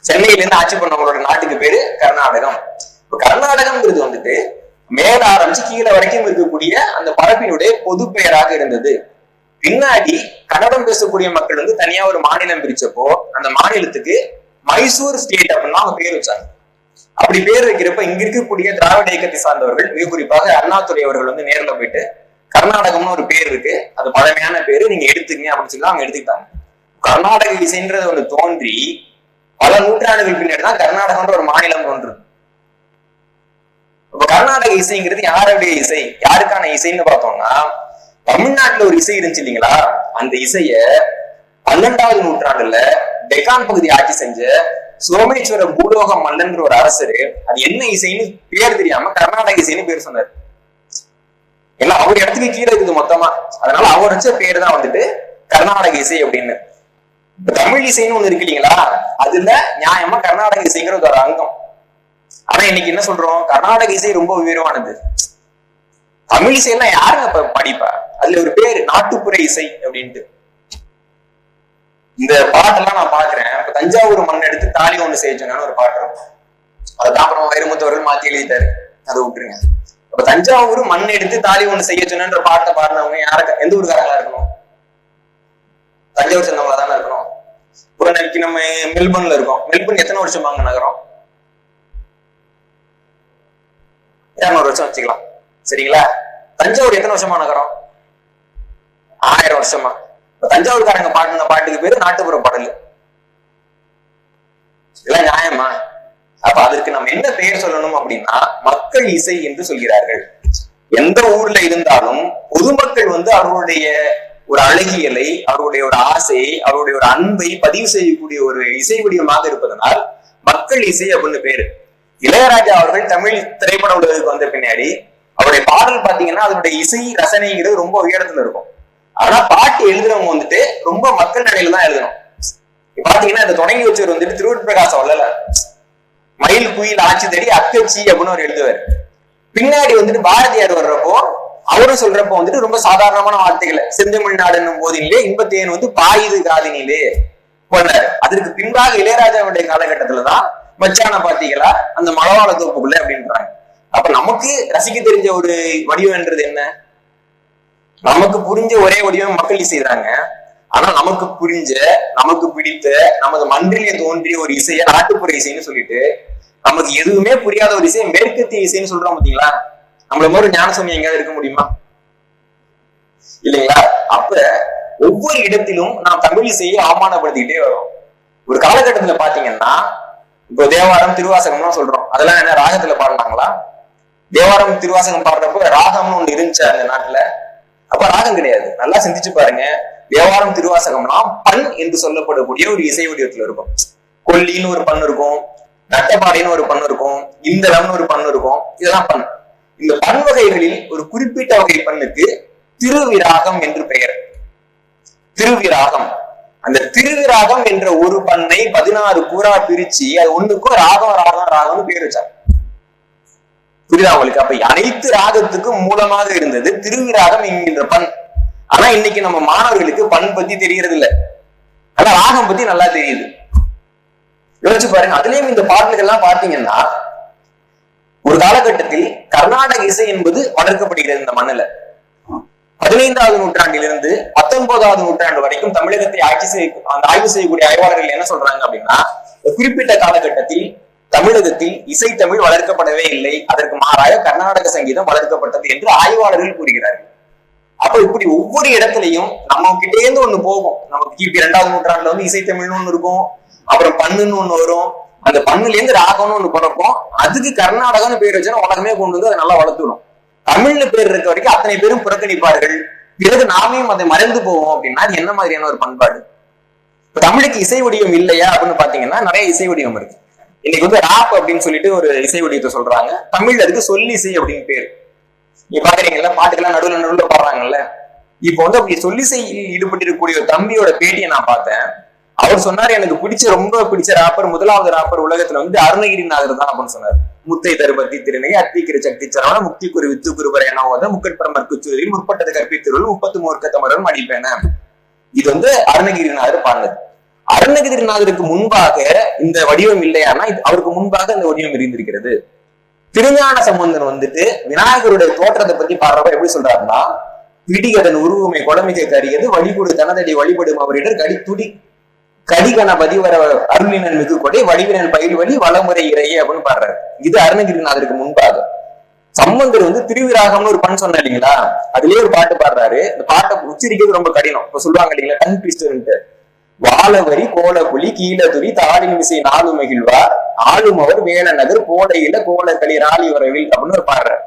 சென்னையில இருந்து ஆட்சி பண்ணவங்களோட நாட்டுக்கு பேரு கர்நாடகம். இப்ப கர்நாடகம்ங்கிறது வந்துட்டு மேல ஆரம்பிச்சு கீழே வரைக்கும் இருக்கக்கூடிய அந்த பரப்பினுடைய பொது பெயராக இருந்தது. பின்னாடி கன்னடம் பேசக்கூடிய மக்கள் வந்து தனியா ஒரு மாநிலம் பிரிச்சப்போ அந்த மாநிலத்துக்கு மைசூர் ஸ்டேட் அப்படின்னு அவங்க பேர் வச்சாங்க. அப்படி பேர் வைக்கிறப்ப இங்க இருக்கக்கூடிய திராவிட இயக்கத்தை சார்ந்தவர்கள், மிக குறிப்பாக அண்ணாதுரை அவர்கள் வந்து நேரில் போயிட்டு கர்நாடகம்னு ஒரு பேர் இருக்கு, அது பழமையான பேரு, நீங்க எடுத்துக்கங்க அப்படின்னு சொல்லி அவங்க எடுத்துக்கிட்டாங்க. கர்நாடக இசைன்றது ஒன்று தோன்றி பல நூற்றாண்டுகள் பின்னாடி தான் கர்நாடகம்ன்ற ஒரு மாநிலம் தோன்றுது. இப்ப கர்நாடக இசைங்கிறது யாருடைய இசை, யாருக்கான இசைன்னு பார்த்தோம்னா, தமிழ்நாட்டுல ஒரு இசை இருந்துச்சு இல்லைங்களா, அந்த இசைய 12வது நூற்றாண்டுல டெக்கான் பகுதி ஆட்சி செஞ்ச சோமேஸ்வர பூலோக மல்லன்ற ஒரு அரசரு அது என்ன இசைன்னு பேர் தெரியாம கர்நாடக இசைன்னு பேர் சொன்னார். ஏன்னா அவர் இடத்துக்கு கீழே இருக்குது மொத்தமா, அதனால அவர் வச்ச பேர் தான் வந்துட்டு கர்நாடக இசை அப்படின்னு. இப்ப தமிழ் இசைன்னு ஒண்ணு இருக்கு இல்லைங்களா, அதுல நியாயமா கர்நாடக இசைங்கிற ஒரு அங்கம். ஆனா இன்னைக்கு என்ன சொல்றோம், கர்நாடக இசை ரொம்ப உயர்வானது. தமிழ் இசையெல்லாம் யாருங்க படிப்பா, அதுல ஒரு பேரு நாட்டுப்புற இசை அப்படின்ட்டு. இந்த பாட்டெல்லாம் நான் பாக்குறேன். இப்ப தஞ்சாவூர் மண் எடுத்து தாலி ஒண்ணு செய்யணும்னு ஒரு பாட்டு இருக்கும், அதுதான் அப்புறம் வைரமுத்தவர்கள் மாத்தி எழுதிட்டாரு, அதை விட்டுருங்க. அப்ப தஞ்சாவூர் மண் எடுத்து தாலி ஒண்ணு செய்ய சொன்னன்ற பாட்டை பாடினவங்க யாருக்கு, எந்த ஊருக்காரங்களா இருக்கணும், தஞ்சாவூர் சேர்ந்தவங்களா தானே இருக்கணும். இப்போ நம்ம மெல்பர்ன்ல இருக்கோம், மெல்பர்ன் எத்தனை வருஷம் வாங்க நகரம், 200 வருஷம் வச்சுக்கலாம் சரிங்களா. தஞ்சாவூர் எத்தனை வருஷமா நகரம், 1000 வருஷமா. தஞ்சாவூர்காரங்க பாடின பாட்டுக்கு பேரு நாட்டுப்புற பாடல். இதெல்லாம் நியாயமா? அப்ப அதற்கு நம்ம என்ன பெயர் சொல்லணும் அப்படின்னா மக்கள் இசை என்று சொல்கிறார்கள். எந்த ஊர்ல இருந்தாலும் பொதுமக்கள் வந்து அவருடைய ஒரு அழகியலை, அவருடைய ஒரு ஆசையை, அவருடைய ஒரு அன்பை பதிவு செய்யக்கூடிய ஒரு இசை வடிவமாக இருப்பதனால் மக்கள் இசை அப்படின்னு பேரு. இளையராஜா அவர்கள் தமிழ் திரைப்பட உலகத்துக்கு வந்த பின்னாடி அவருடைய பாடல் பாத்தீங்கன்னா அதனுடைய இசை ரசனைங்கிறது ரொம்ப உயரத்துல இருக்கும். ஆனா பாட்டு எழுதுறவங்க வந்துட்டு ரொம்ப மக்கள் நிலையில தான் எழுதணும். பாத்தீங்கன்னா இந்த தொடங்கி வச்சவர் வந்துட்டு திருவூர் பிரகாசம் வரல, மயில் குயில் ஆட்சி தேடி அக்கச்சி அப்படின்னு அவர் எழுதுவார். பின்னாடி வந்துட்டு பாரதியார் வர்றப்போ அவரும் சொல்றப்போ வந்துட்டு ரொம்ப சாதாரணமான வார்த்தைகளை, செந்தமிழ்நாடு என்னும் போதிலே இன்பத்தேன் வந்து பாயுது காதினிலே போனாரு. அதற்கு பின்பாக இளையராஜாவுடைய காலகட்டத்துலதான் மச்சான பாத்தீங்களா அந்த மலவாள தோப்புக்குள்ள அப்படின்றாங்க. அப்ப நமக்கு ரசிக்க தெரிஞ்ச ஒரு வடிவம்ன்றது என்ன, நமக்கு புரிஞ்ச ஒரே வடிவம் மக்கள் இசைறாங்க. ஆனா நமக்கு புரிஞ்ச, நமக்கு பிடித்த, நமது மன்றிலே தோன்றிய ஒரு இசைய நாட்டுப்புற இசைன்னு சொல்லிட்டு நமக்கு எதுவுமே புரியாத ஒரு இசையை மேற்கத்திய இசைன்னு சொல்றோம் பாத்தீங்களா. நம்மள மாதிரி ஞானசாமி எங்கேயாவது இருக்க முடியுமா, இல்லைங்களா? அப்ப ஒவ்வொரு இடத்திலும் நாம் தமிழ் இசையை அவமானப்படுத்திக்கிட்டே வரோம். ஒரு காலகட்டத்துல பாத்தீங்கன்னா இப்போ தேவாரம் திருவாசகம்லாம் சொல்றோம், அதெல்லாம் என்ன ராகத்துல பாடினாங்களா? தேவாரம் திருவாசகம் பாடுறப்ப ராகம்னு ஒண்ணு இருந்துச்சு அந்த நாட்டுல, அப்ப ராகம் கிடையாது. நல்லா சிந்திச்சு பாருங்க, தேவாரம் திருவாசகம்லாம் பண் என்று சொல்லப்படக்கூடிய ஒரு இசை வடிவத்துல இருக்கும். கொல்லின்னு ஒரு பண் இருக்கும், நட்டப்பாடின்னு ஒரு பண் இருக்கும், இந்தளம்னு ஒரு பண் இருக்கும், இதெல்லாம் பண். இந்த பண் வகைகளில் ஒரு குறிப்பிட்ட வகை பண்ணுக்கு திருவிராகம் என்று பெயர். திருவிராகம், அந்த திருவிராகம் என்ற ஒரு பண்ணை 16 கூறா பிரிச்சு அது ஒண்ணுக்கும் ராகம் ராகம் ராகம்னு பேர் வச்சாங்க. புரியுதா உங்களுக்கு? அப்ப அனைத்து ராகத்துக்கும் மூலமாக இருந்தது திருவிராகம் என்கின்ற பண். ஆனா இன்னைக்கு நம்ம மாணவர்களுக்கு பண் பத்தி தெரியறது இல்லை, ஆனா ராகம் பத்தி நல்லா தெரியுது. யோசிச்சு பாருங்க. அதுலயும் இந்த பாடல்கள் எல்லாம் பார்த்தீங்கன்னா ஒரு காலகட்டத்தில் கர்நாடக இசை என்பது வளர்க்கப்படுகிறது இந்த மண்ணுல. 15வது நூற்றாண்டிலிருந்து 19வது நூற்றாண்டு வரைக்கும் தமிழகத்தை ஆய்வு செய்யக்கூடிய ஆய்வாளர்கள் என்ன சொல்றாங்க அப்படின்னா, குறிப்பிட்ட காலகட்டத்தில் தமிழகத்தில் இசை தமிழ் வளர்க்கப்படவே இல்லை, அதற்கு மாறாக கர்நாடக சங்கீதம் வளர்க்கப்பட்டது என்று ஆய்வாளர்கள் கூறுகிறார்கள். அப்ப இப்படி ஒவ்வொரு இடத்துலையும் நம்ம கிட்டே இருந்து ஒண்ணு போகும். நமக்கு கிபி 2வது நூற்றாண்டுல வந்து இசை தமிழ்னு ஒண்ணு இருக்கும், அப்புறம் பண்ணுன்னு ஒண்ணு வரும், அந்த பண்ணுல இருந்து ராகம்னு ஒண்ணு பிறக்கும், அதுக்கு கர்நாடகம்னு பேர் வச்சா உலகமே கொண்டு வந்து அதை நல்லா வளர்த்துடும். தமிழ்ல பேர் இருக்க வரைக்கும் அத்தனை பேரும் புறக்கணிப்பார்கள், பிறகு நாமையும் அதை மறைந்து போவோம். அப்படின்னா அது என்ன மாதிரியான ஒரு பண்பாடு? தமிழுக்கு இசை வடிவம் இல்லையா அப்படின்னு பாத்தீங்கன்னா நிறைய இசை வடிவம் இருக்கு. இன்னைக்கு வந்து ராப் அப்படின்னு சொல்லிட்டு ஒரு இசை வடிவத்தை சொல்றாங்க, தமிழ்ல அதுக்கு சொல்லிசை அப்படின்னு பேரு. நீங்க பாக்குறீங்கல்ல, பாட்டுக்கெல்லாம் நடுவுல பாடுறாங்கல்ல. இப்ப வந்து அப்படி சொல்லிசையில் ஈடுபட்டிருக்கக்கூடிய ஒரு தம்பியோட பேட்டியை நான் பார்த்தேன். அவர் சொன்னாரு, எனக்கு ரொம்ப பிடிச்ச ராப்பர், முதலாவது ராப்பர் உலகத்துல வந்து அருணகிரிநாதர் தான் அப்படின்னு சொன்னாரு. முத்தை தருபத்தி திருநகை அத்திக்கிற சக்தி சரவண முக்தி குரு வித்து குருபர என ஓத முக்கட்பரமற்கு சூரி முற்பட்டது கற்பித்திருள் 33 தமிழர் மடிப்பேன. இது வந்து அருணகிரிநாதர் பாடினது. அருணகிரிநாதருக்கு முன்பாக இந்த வடிவம் இல்லையானா அவருக்கு முன்பாக இந்த வடிவம் இருந்திருக்கிறது. திருஞான சம்பந்தன் வந்துட்டு விநாயகருடைய தோற்றத்தை பத்தி பாடுறப்ப எப்படி சொல்றாருன்னா, பிடிகதன் உருவமை கொடமிக கரியது வழிபடு தனதடி வழிபடும் அவரிடர் கடிகணபதி வர அருளினன் மிகு கொடை வடிவினன் பயில் வழி வளமுறை இறையே அப்படின்னு பாடுறாரு. இது அருணகிரிநாதருக்கு முன்பாக. சம்பந்தர் வந்து திருவிராகம்னு ஒரு பண் சொன்ன இல்லைங்களா, அதுலயே ஒரு பாட்டு பாடுறாரு. இந்த பாட்டை உச்சரிக்கிறது ரொம்ப கடினம். இப்ப சொல்லுவாங்க இல்லைங்களா டங் ட்விஸ்டர்ன்ட்டு. வாழவரி கோலப்புலி கீழதுரி தாளின் விசை நாலு மகிழ்வார் ஆளும் அவர் வேல நகர் கோடையில கோலக்களி ராலி வரவில் அப்படின்னு ஒரு பாடுறாரு.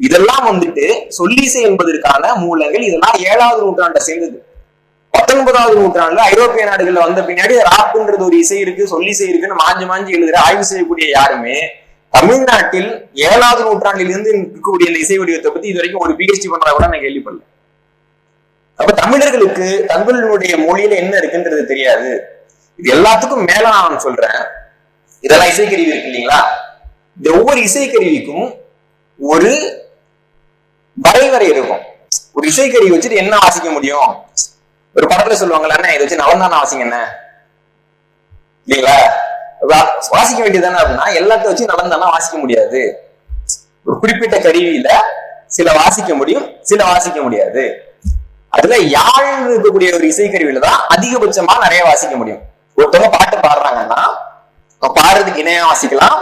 இதெல்லாம் வந்துட்டு சொல்லிசை என்பதற்கான மூலங்கள். இதெல்லாம் 7வது நூற்றாண்டை சேர்ந்தது. 19வது நூற்றாண்டுல ஐரோப்பிய நாடுகள்ல வந்த பின்னாடி ராப்புன்றது ஒரு இசை இருக்கு, சொல்லிசை இருக்குன்னு மாஞ்சி எழுதுற ஆய்வு செய்யக்கூடிய யாருமே தமிழ்நாட்டில் 7வது நூற்றாண்டில் இருந்து இருக்கக்கூடிய இந்த இசை வடிவத்தை பத்தி இது வரைக்கும் ஒரு PhD பண்றதா கூட நான் கேள்விப்படல. அப்ப தமிழர்களுக்கு தங்களுடைய மொழியில என்ன இருக்குன்றது தெரியாது. இது எல்லாத்துக்கும் மேல நான் சொல்றேன், இதெல்லாம் இசைக்கருவி இருக்கு இல்லைங்களா, இந்த ஒவ்வொரு இசைக்கருவிக்கும் ஒரு வரைவரை இருக்கும். ஒரு இசைக்கருவி வச்சுட்டு என்ன வாசிக்க முடியும்? ஒரு படத்துல சொல்லுவாங்கல்ல, என்ன இதை வச்சு நவந்தானே வாசிங்க என்ன இல்லைங்களா, வாசிக்க வேண்டியதானே அப்படின்னா எல்லாத்தையும் வச்சு நவந்தானா வாசிக்க முடியாது. ஒரு குறிப்பிட்ட கருவியில சில வாசிக்க முடியும், சில வாசிக்க முடியாது. அதுல யாழ் இருக்கக்கூடிய ஒரு இசைக்கருவியில தான் அதிகபட்சமா நிறைய வாசிக்க முடியும். ஒருத்தவங்க பாட்டு பாடுறாங்கன்னா பாடுறதுக்கு இணையா வாசிக்கலாம்,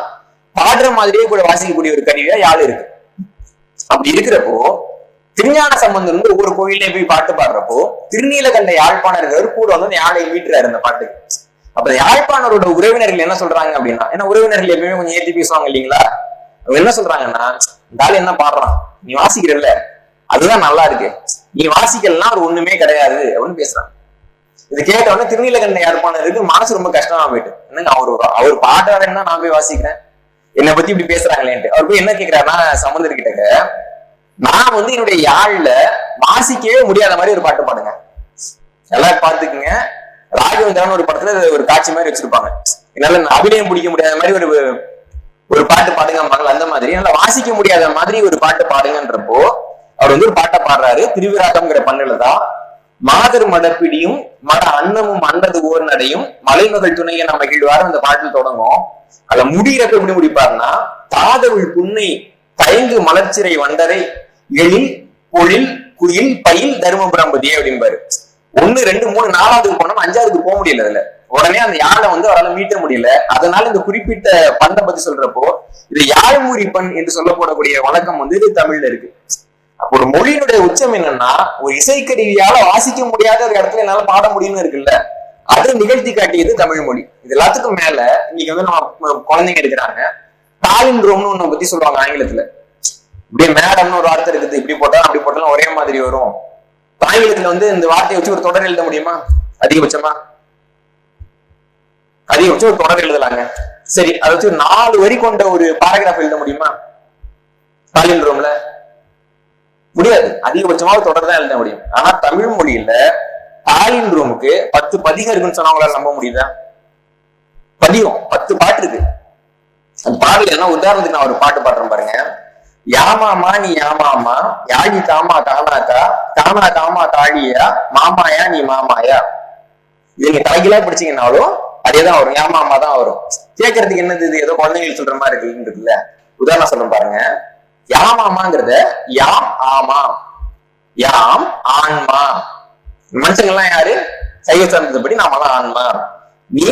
பாடுற மாதிரியே கூட வாசிக்கக்கூடிய ஒரு கருவியா யாழ் இருக்கு. அப்படி இருக்கிறப்போ திருஞான சம்பந்தன் வந்து ஒவ்வொரு கோயிலையும் போய் பாட்டு பாடுறப்போ திருநீலகண்ட யாழ்ப்பாணர்கள் கூட வந்து யாழை மீட்டுறாரு அந்த பாட்டுக்கு. அப்ப யாழ்ப்பாணரோட உறவினர்கள் என்ன சொல்றாங்க அப்படின்னா, ஏன்னா உறவினர்கள் எப்பயுமே கொஞ்சம் ஏற்றி பேசுவாங்க இல்லைங்களா, அவங்க என்ன சொல்றாங்கன்னா, இந்த ஆள் என்ன பாடுறான், நீ வாசிக்கிறல்ல அதுதான் நல்லா இருக்கு, நீ வாசிக்கலாம் ஒரு ஒண்ணுமே கிடையாது அப்படின்னு பேசுறாங்க. இது கேட்டவொடனே திருநீலகண்ட யாழ்ப்பாணருக்கு மனசு ரொம்ப கஷ்டமா போயிட்டு, என்னங்க அவர் பாடுறாருன்னா நான் போய் வாசிக்கிறேன், என்னை பத்தி இப்படி பேசுறாங்களேன்ட்டு. அவர் போய் என்ன கேட்கிறாருன்னா சம்பந்தர்கிட்ட, நான் வந்து என்னுடைய யாழ்ல வாசிக்கவே முடியாத மாதிரி ஒரு பாட்டு பாடுங்க. எல்லாரும் பார்த்துக்குங்க, ராஜவேந்திரன் ஒரு படத்துல ஒரு காட்சி மாதிரி வச்சிருப்பாங்க, என்னால அபிநயம் பிடிக்க முடியாத மாதிரி ஒரு பாட்டு பாடுங்க, அந்த மாதிரி என்னால வாசிக்க முடியாத மாதிரி ஒரு பாட்டு பாடுங்கன்றப்போ அவர் வந்து ஒரு பாட்டை பாடுறாரு. திருவிராகம்ங்கிற பண்ணுலதான் மாதர் மடப்பிடியும் மட அன்னமும் அன்னது ஓர் நடையும் மலைமகள் துணைய நம்ம மகிழ்வாரு அந்த பாட்டில் தொடங்கும். அதுல முடிகிறப்ப எப்படி முடிப்பாருன்னா, தாதவிழ் புன்னை தயங்கு மலர்ச்சிறை வண்டரை எழில் பொழில் குயில் பயில் தருமபுரம்பதியே அப்படின்பாரு. 1 2 3 4வது போனோம், 5வது போக முடியல. அதுல உடனே அந்த யாழை வந்து அவரால் மீட்ட முடியல. அதனால இந்த குறிப்பிட்ட பண்ணை பத்தி சொல்றப்போ இது யாழ்மூரி பண் என்று சொல்லப்படக்கூடிய வழக்கம் வந்து இது தமிழ்ல இருக்கு. அப்போ ஒரு மொழியினுடைய உச்சம் என்னன்னா, ஒரு இசைக்கருவியால வாசிக்க முடியாத ஒரு இடத்துல என்னால பாட முடியும்னு இருக்குல்ல, அதை நிகழ்த்தி காட்டியது தமிழ் மொழி. இது எல்லாத்துக்கும் மேல இன்னைக்கு வந்து நம்ம குழந்தைங்க இருக்கிறாங்க, பாலிண்ட்ரோம்னு ஒண்ணு பத்தி சொல்லுவாங்க ஆங்கிலத்துல. இப்படியே மேடம்னு ஒரு வார்த்தை இருக்குது, இப்படி போட்டாலும் அப்படி போட்டாலும் ஒரே மாதிரி வரும். ஆங்கிலத்துல வந்து இந்த வார்த்தையை வச்சு ஒரு தொடர் எழுத முடியுமா? அதிகபட்சமா ஒரு தொடர் எழுதலாங்க. சரி, அதை வச்சு 4 வரி கொண்ட ஒரு பாராகிராஃப் எழுத முடியுமா? பாலிண்ட்ரோம்ல முடியாது. அதிகபட்சமா ஒரு தொடர் தான் எழுத முடியும். ஆனா தமிழ் மொழியில பாலிண்ட்ரோமுக்கு 10 பதிகம் இருக்குன்னு சொன்னவங்களால நம்ப முடியுதா? பதிகம் 10 பாட்டு இருக்கு. அந்த பாடல என்ன உதாரணத்துக்கு நான் ஒரு பாட்டு பாடுறேன் பாருங்க. யாமாமா நீ யாமாமா யாழி காமா காணாக்கா காணா காமா காழியா மாமாயா நீ மாமாயா. இது நீங்க தலைகீழா பிடிச்சீங்கன்னாலும் அதேதான் வரும், யாமாமா தான் வரும். கேட்கறதுக்கு என்னது, இது ஏதோ குழந்தைங்களுக்கு சொல்ற மாதிரி இருக்குன்றதுல உதாரணம் சொல்றேன் பாருங்க. யாமாமாங்கிறத யாம் ஆமா, யாம் ஆன்மா. மனுஷங்கள்லாம் யாரு? சைவ சார்ந்தபடி நாமெல்லாம் ஆன்மா. நீ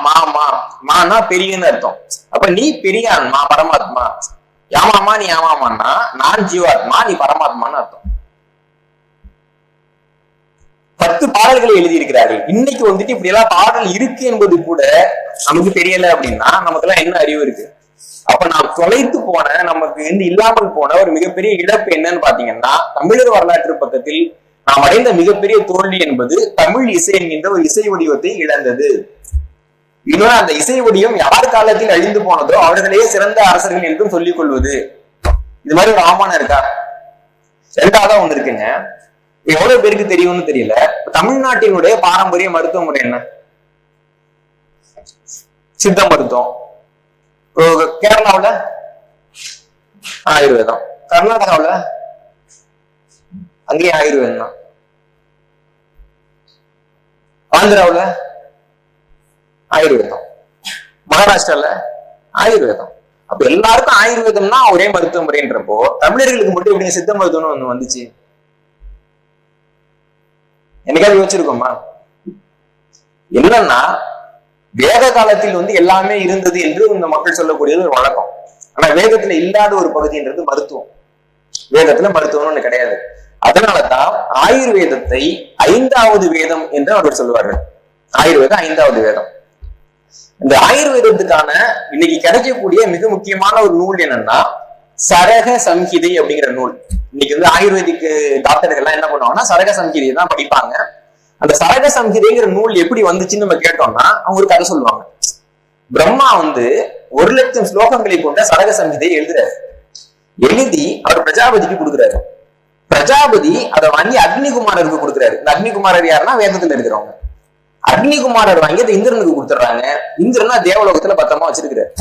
மாமா, மானா பெரியன்னு அர்த்தம். அப்ப நீ பெரிய ஆன்மா பரமாத்மா. யாமாமா நீ யாமாமான்னா நான் ஜீவாத்மா, நீ பரமாத்மான்னு அர்த்தம். 10 பாடல்களை எழுதியிருக்கிறார்கள். இன்னைக்கு வந்துட்டு இப்படி எல்லாம் பாடல் இருக்கு என்பது கூட நமக்கு தெரியல அப்படின்னா நமக்கு எல்லாம் என்ன அறிவு இருக்கு? அப்ப நாம் தொலைத்து போன, நமக்கு இல்லாமல் போன ஒரு மிகப்பெரிய இழப்பு என்னன்னு பாத்தீங்கன்னா, தமிழர் வரலாற்று பக்கத்தில் நாம் அடைந்த மிகப்பெரிய தோல்வி என்பது தமிழ் இசை என்கின்ற ஒரு இசை வடிவத்தை இழந்தது. இன்னொரு அந்த இசை வடிவம் யார் காலத்தில் அழிந்து போனதோ அவர்களே சிறந்த அரசர்கள் என்றும் சொல்லிக் கொள்வது. இது மாதிரி ஒரு ஆமானம் இருக்கா? 2வது ஒண்ணு இருக்குங்க, எவ்வளவு பேருக்கு தெரியும்னு தெரியல. தமிழ்நாட்டினுடைய பாரம்பரிய மருத்துவ முறை என்ன? சித்த மருத்துவம். கேரளாவுல ஆயுர்வேதம். கர்நாடகாவில் அங்கேயும் ஆயுர்வேதம் தான். ஆந்திராவில் ஆயுர்வேதம், மகாராஷ்டிரால ஆயுர்வேதம். அப்ப எல்லாருக்கும் ஆயுர்வேதம்னா ஒரே மருத்துவ முறைன்றப்போ தமிழர்களுக்கு மட்டும் எப்படி சித்த மருத்துவம்னு ஒண்ணு வந்துச்சு? என்னைக்காவது யோசிச்சிருக்கோமா? என்னன்னா வேத காலத்தில் எல்லாமே இருந்தது என்று இந்த மக்கள் சொல்லக்கூடியது ஒரு வழக்கம். ஆனா வேதத்துல இல்லாத ஒரு பகுதின்றது மருத்துவம். வேதத்துல மருத்துவம்னு ஒண்ணு கிடையாது. அதனாலதான் ஆயுர்வேதத்தை 5வது வேதம் என்று அவர்கள் சொல்லுவார்கள். ஆயுர்வேதம் 5வது வேதம். இந்த ஆயுர்வேதத்துக்கான இன்னைக்கு கிடைக்கக்கூடிய மிக முக்கியமான ஒரு நூல் என்னன்னா சரக சம்ஹிதை அப்படிங்கிற நூல். இன்னைக்கு ஆயுர்வேதிக் டாக்டர்கள் எல்லாம் என்ன பண்ணுவாங்கன்னா சரக சம்ஹிதையை தான் படிப்பாங்க. அந்த சரக சம்ஹிதைங்கிற நூல் எப்படி வந்துச்சுன்னு நம்ம கேட்டோம்னா அவங்க ஒரு கதை சொல்லுவாங்க. பிரம்மா 1,00,000 ஸ்லோகங்களை கொண்ட சரக சம்ஹிதையை எழுதுறாரு. எழுதி அவர் பிரஜாபதிக்கு கொடுக்குறாரு. பிரஜாபதி அதை வாங்கி அக்னிகுமாரருக்கு கொடுக்குறாரு. இந்த அக்னிகுமாரர் யாருன்னா வேதத்துல இருக்கிறவங்க. அக்னிகுமாரர் வாங்கி அதை இந்திரனுக்கு கொடுத்துட்றாங்க. இந்திரனா தேவலோகத்துல பத்திரமா வச்சிருக்கிறாரு.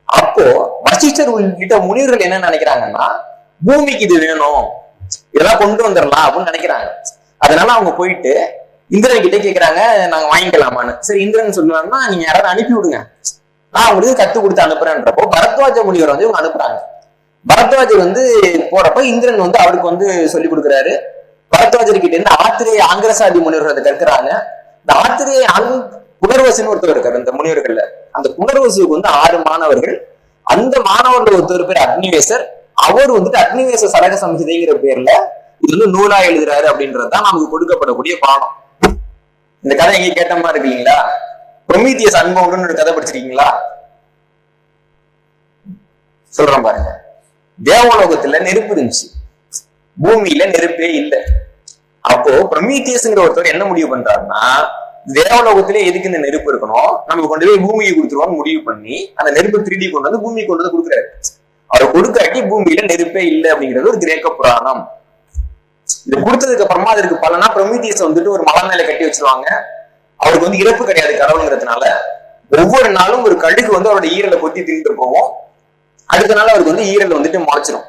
அப்போ வசிஷ்டர் உள்ளிட்ட முனிவர்கள் என்ன நினைக்கிறாங்கன்னா பூமிக்கு இது வேணும், இதெல்லாம் கொண்டு வந்துடலாம் அப்படின்னு நினைக்கிறாங்க. அதனால அவங்க போயிட்டு இந்திரன் கிட்ட கேட்கிறாங்க, நாங்க வாங்கிக்கலாமான்னு. சரி, இந்திரன் சொல்லுவாங்கன்னா நீங்க யாராவது அனுப்பி விடுங்க, நான் உங்களுக்கு கத்து கொடுத்து அனுப்புறேன்றப்போ பரத்வாஜ முனிவர் இவங்க அனுப்புறாங்க. பரத்வாஜர் போறப்ப இந்திரன் அவருக்கு சொல்லி கொடுக்குறாரு. பரத்வாஜர் கிட்ட இருந்து ஆத்திரேய ஆங்கிரசாதி முனிவர்கள் அதை கற்கிறாங்க. இந்த ஆத்திரேய புனர்வசுன்னு ஒருத்தர் இருக்காரு. இந்த முனிவர்கள்ல அந்த புனர்வசுக்கு 6 மாணவர்கள். அந்த மாணவர்கள் ஒருத்தர் பேர் அக்னிவேசர். அவர் அக்னிவேச சரக சம்ஹிதைங்கிற பேர்ல இது நூலா எழுதுறாரு அப்படின்றதுதான் நமக்கு கொடுக்கப்படக்கூடிய பாடம். இந்த கதை எங்க கேட்ட மாதிரி இருக்கீங்களா? ப்ரொமீத்தியஸ் அன்பவுண்டுன்னு ஒரு கதை படிச்சிருக்கீங்களா? சொல்றேன் பாருங்க. தேவலோகத்துல நெருப்பு இருந்துச்சு, பூமியில நெருப்பே இல்லை. அப்போ ப்ரொமீத்தியஸ்ங்கிற ஒருத்தர் என்ன முடிவு பண்றாருன்னா தேவலோகத்திலே எதுக்கு இந்த நெருப்பு இருக்கணும், நம்ம கொண்டு போய் பூமியை கொடுத்துருவோம்னு முடிவு பண்ணி அந்த நெருப்பு 3D கொண்டு வந்து பூமியை கொண்டு வந்து கொடுக்குறாரு. அவர் கொடுக்காட்டி பூமியில நெருப்பே இல்லை அப்படிங்கிறது ஒரு கிரேக்க புராணம். இது கொடுத்ததுக்கு அப்புறமா அதற்கு பலனா ப்ரொமீத்தியஸ் ஒரு மலை மேல கட்டி வச்சிருவாங்க. அவருக்கு இறப்பு கிடையாது கடவுளுங்கிறதுனால. ஒவ்வொரு நாளும் ஒரு கழுகு அவரோட ஈரலை கொத்தி தின்ட்டு போவோம். அடுத்த நாள் அவருக்கு ஈரல் முளைச்சிடும்.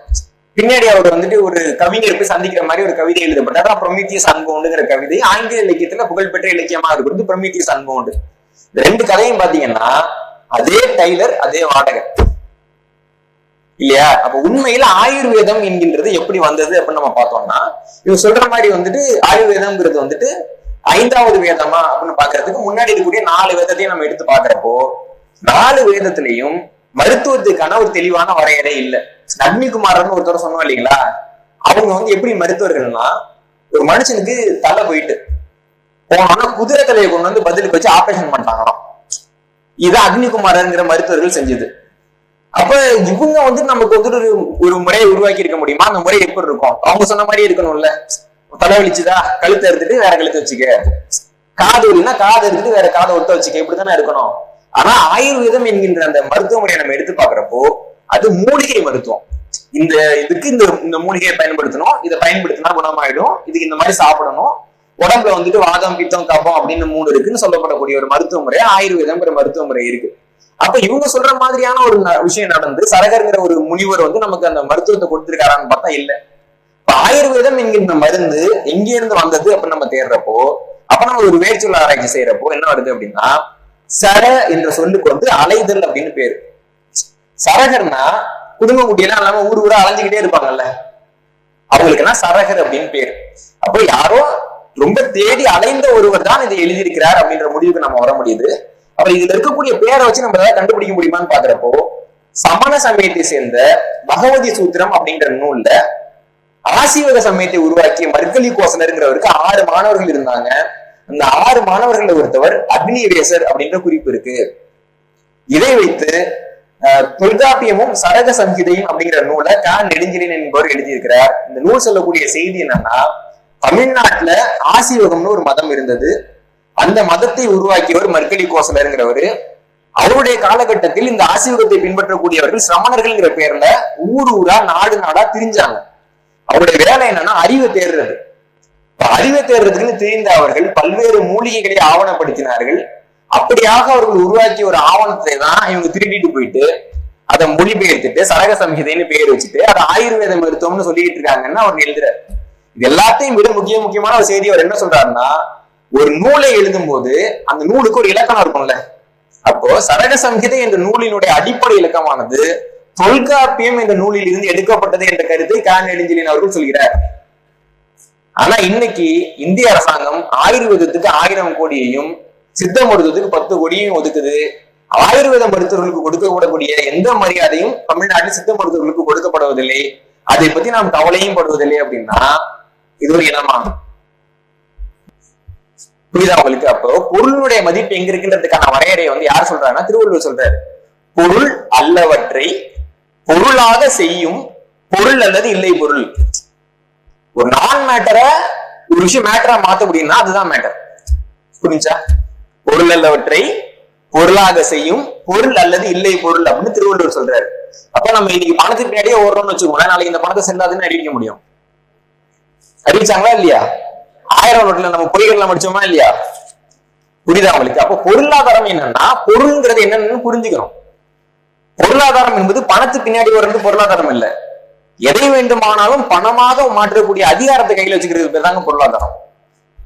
பின்னாடி அவர் ஒரு கவிஞர் போய் சந்திக்கிற மாதிரி ஒரு கவிதை எழுதப்பட்டா ப்ரொமீத்தியஸ் அன்பவுண்டுங்கிற கவிதை ஆங்கில இலக்கியத்துல புகழ்பெற்ற இலக்கியமா இருக்கிறது ப்ரொமீத்தியஸ் அன்பவுண்டு. இந்த 2 கதையும் பாத்தீங்கன்னா அதே டைலர் அதே வாடகை இல்லையா? அப்ப உண்மையில ஆயுர்வேதம் என்கின்றது எப்படி வந்தது அப்படின்னு நம்ம பார்த்தோம்னா இவங்க சொல்ற மாதிரி ஆயுர்வேதம்ங்கிறது 5வது வேதமா அப்படின்னு பாக்குறதுக்கு முன்னாடி இருக்கக்கூடிய 4 வேதத்தையும் நம்ம எடுத்து பாக்குறப்போ 4 வேதத்திலையும் மருத்துவத்துக்கான ஒரு தெளிவான வரையறை இல்லை. அக்னிகுமாரன் ஒருத்தர் சொன்னோம் இல்லைங்களா? அவங்க எப்படி மருத்துவர்கள்னா ஒரு மனுஷனுக்கு தலை போயிட்டு போனோம்னா குதிரை தலையை கொண்டு பதிலுக்கு வச்சு ஆபரேஷன் பண்ணிட்டாங்களாம். இதான் அக்னிகுமாரங்கிற மருத்துவர்கள் செஞ்சது. அப்ப இவங்க நமக்கு ஒரு முறையை உருவாக்கி இருக்க முடியுமா? அந்த முறை எப்படி இருக்கும்? அவங்க சொன்ன மாதிரி இருக்கணும்ல. தலை வலிச்சுதா கழுத்தை எடுத்துட்டு வேற கழுத்தை வச்சுக்க, காது வலினா காது எடுத்துட்டு வேற காதை ஒட்ட வச்சுக்க, இப்படித்தானே இருக்கணும். ஆனா ஆயுர்வேதம் என்கின்ற அந்த மருத்துவ முறையை நம்ம எடுத்து பாக்குறப்போ அது மூலிகை மருத்துவம். இதுக்கு இந்த மூலிகையை பயன்படுத்தணும், இதை பயன்படுத்தினா குணமாயிடும், இதுக்கு இந்த மாதிரி சாப்பிடணும், உடம்புல வாதம் பித்தம் கபம் அப்படின்னு 3 இருக்குன்னு சொல்லப்படக்கூடிய ஒரு மருத்துவ முறை ஆயுர்வேதம்ங்கிற மருத்துவ முறை இருக்கு. அப்ப இவங்க சொல்ற மாதிரியான ஒரு விஷயம் நடந்து சரகர்ங்கிற ஒரு முனிவர் நமக்கு அந்த மருத்துவத்தை கொடுத்திருக்காரான்னு பார்த்தா இல்ல. இப்ப ஆயுர்வேதம் என்கின்ற மருந்து எங்க இருந்து வந்தது அப்படின்னு நம்ம தேடுறப்போ அப்ப நம்ம ஒரு வேர்ச்சொல் ஆராய்ச்சி செய்யறப்போ என்ன வருது அப்படின்னா சர என்ற சொல்லுக்கு அலைதல் அப்படின்னு பேரு. சரகர்னா குடும்ப குட்டியெல்லாம் இல்லாம ஊர் ஊரா அலைஞ்சுக்கிட்டே இருப்பாங்கல்ல, அவங்களுக்குன்னா சரகர் அப்படின்னு பேரு. அப்போ யாரோ ரொம்ப தேடி அலைந்த ஒருவர் தான் இதை எழுதியிருக்கிறார் அப்படின்ற முடிவுக்கு நம்ம வர முடியுது. அப்ப இதுல இருக்கக்கூடிய பேரை வச்சு நம்ம ஏதாவது கண்டுபிடிக்க முடியுமான்னு பாக்குறப்போ சமண சமயத்தை சேர்ந்த பகவதி சூத்திரம் அப்படிங்கிற நூல்ல ஆசீவக சமயத்தை உருவாக்கிய மர்கலி கோசலருங்கிறவருக்கு 6 மாணவர்கள் இருந்தாங்க. அந்த 6 மாணவர்கள் ஒருத்தவர் அக்னிவேசர் அப்படின்ற குறிப்பு இருக்கு. இதை வைத்து தொல்காப்பியமும் சரக சம்ஹிதையும் அப்படிங்கிற நூலை நெடுஞ்செழியன் என்பவர் எழுதியிருக்கிறார். இந்த நூல் சொல்லக்கூடிய செய்தி என்னன்னா தமிழ்நாட்டுல ஆசீவகம்னு ஒரு மதம் இருந்தது. அந்த மதத்தை உருவாக்கியவர் மர்கலி கோசலருங்கிறவரு. அவருடைய காலகட்டத்தில் இந்த ஆசீவகத்தை பின்பற்றக்கூடியவர்கள் சிரமணர்கள்ங்கிற பேர்ல ஊர் ஊரா நாடு நாடா திரிஞ்சாங்க. அவருடைய வேலை என்னன்னா அறிவை தேடுறது. அறிவை தேடுறதுக்குன்னு தெரிந்த அவர்கள் பல்வேறு மூலிகைகளை ஆவணப்படுத்தினார்கள். அப்படியாக அவர்கள் உருவாக்கிய ஒரு ஆவணத்தை தான் இவங்க திருடிட்டு போயிட்டு அதை மொழிபெயர்த்துட்டு சரக சம்ஹிதைன்னு பேர் வச்சுட்டு அதை ஆயுர்வேத மருத்துவம்னு சொல்லிட்டு இருக்காங்கன்னு அவர் எழுதுறாரு. இது எல்லாத்தையும் விட முக்கியமான ஒரு செய்தி அவர் என்ன சொல்றாருன்னா, ஒரு நூலை எழுதும் போது அந்த நூலுக்கு ஒரு இலக்கணம் இருக்கும்ல. அப்போ சரக சம்ஹிதை என்ற நூலினுடைய அடிப்படை இலக்கமானது தொல்காப்பியம் என்ற நூலில் இருந்து எடுக்கப்பட்டது என்ற கருத்தை கா. நெடுஞ்செழியன் அவர்கள் சொல்கிறார். ஆனா இன்னைக்கு இந்திய அரசாங்கம் ஆயுர்வேதத்துக்கு 1000 கோடியையும் சித்த மருத்துவத்துக்கு 10 கோடியையும் ஒதுக்குது. ஆயுர்வேத மருத்துவர்களுக்கு கொடுக்கப்படக்கூடிய எந்த மரியாதையும் தமிழ்நாட்டில் சித்த மருத்துவர்களுக்கு கொடுக்கப்படுவதில்லை. அதை பத்தி நாம் கவலையும் படுவதில்லை அப்படின்னா இது ஒரு இனமாகும். புரியுதா உங்களுக்கு? அப்போ பொருளுடைய மதிப்பு எங்க இருக்குன்றதுக்கான வரையறையை யார் சொல்றாருன்னா திருவள்ளுவர் சொல்றாரு. பொருள் அல்லவற்றை பொருளாக செய்யும் பொருள் அல்லது இல்லை பொருள். ஒரு நான் மேட்டரை ஒரு விஷயம் மேட்டரா மாத்த முடியும்னா அதுதான் மேட்டர். புரிஞ்சா? பொருள் அல்லவற்றை பொருளாக செய்யும் பொருள் அல்லது இல்லை பொருள் அப்படின்னு திருவள்ளுவர் சொல்றாரு. அப்ப நம்ம இன்னைக்கு பணத்துக்கு பின்னாடியே ஓடுறோம்னு வச்சுக்கோங்களேன், நாளைக்கு இந்த பணத்தை செல்லாதுன்னு அறிவிக்க முடியும். அறிவிச்சாங்களா இல்லையா? 1000 நோட்டுல நம்ம பொய்கள்லாம் முடிச்சோமா இல்லையா? புரியுதா உங்களுக்கு? அப்ப பொருளாதாரம் என்னன்னா பொருள்ங்கிறது என்னன்னு புரிஞ்சுக்கணும். பொருளாதாரம் என்பது பணத்துக்கு பின்னாடி வர்றது பொருளாதாரம் இல்ல. எதை வேண்டுமானாலும் பணமாக மாற்றக்கூடிய அதிகாரத்தை கையில் வச்சுக்கிறது பேர் தாங்க பொருளாதாரம்.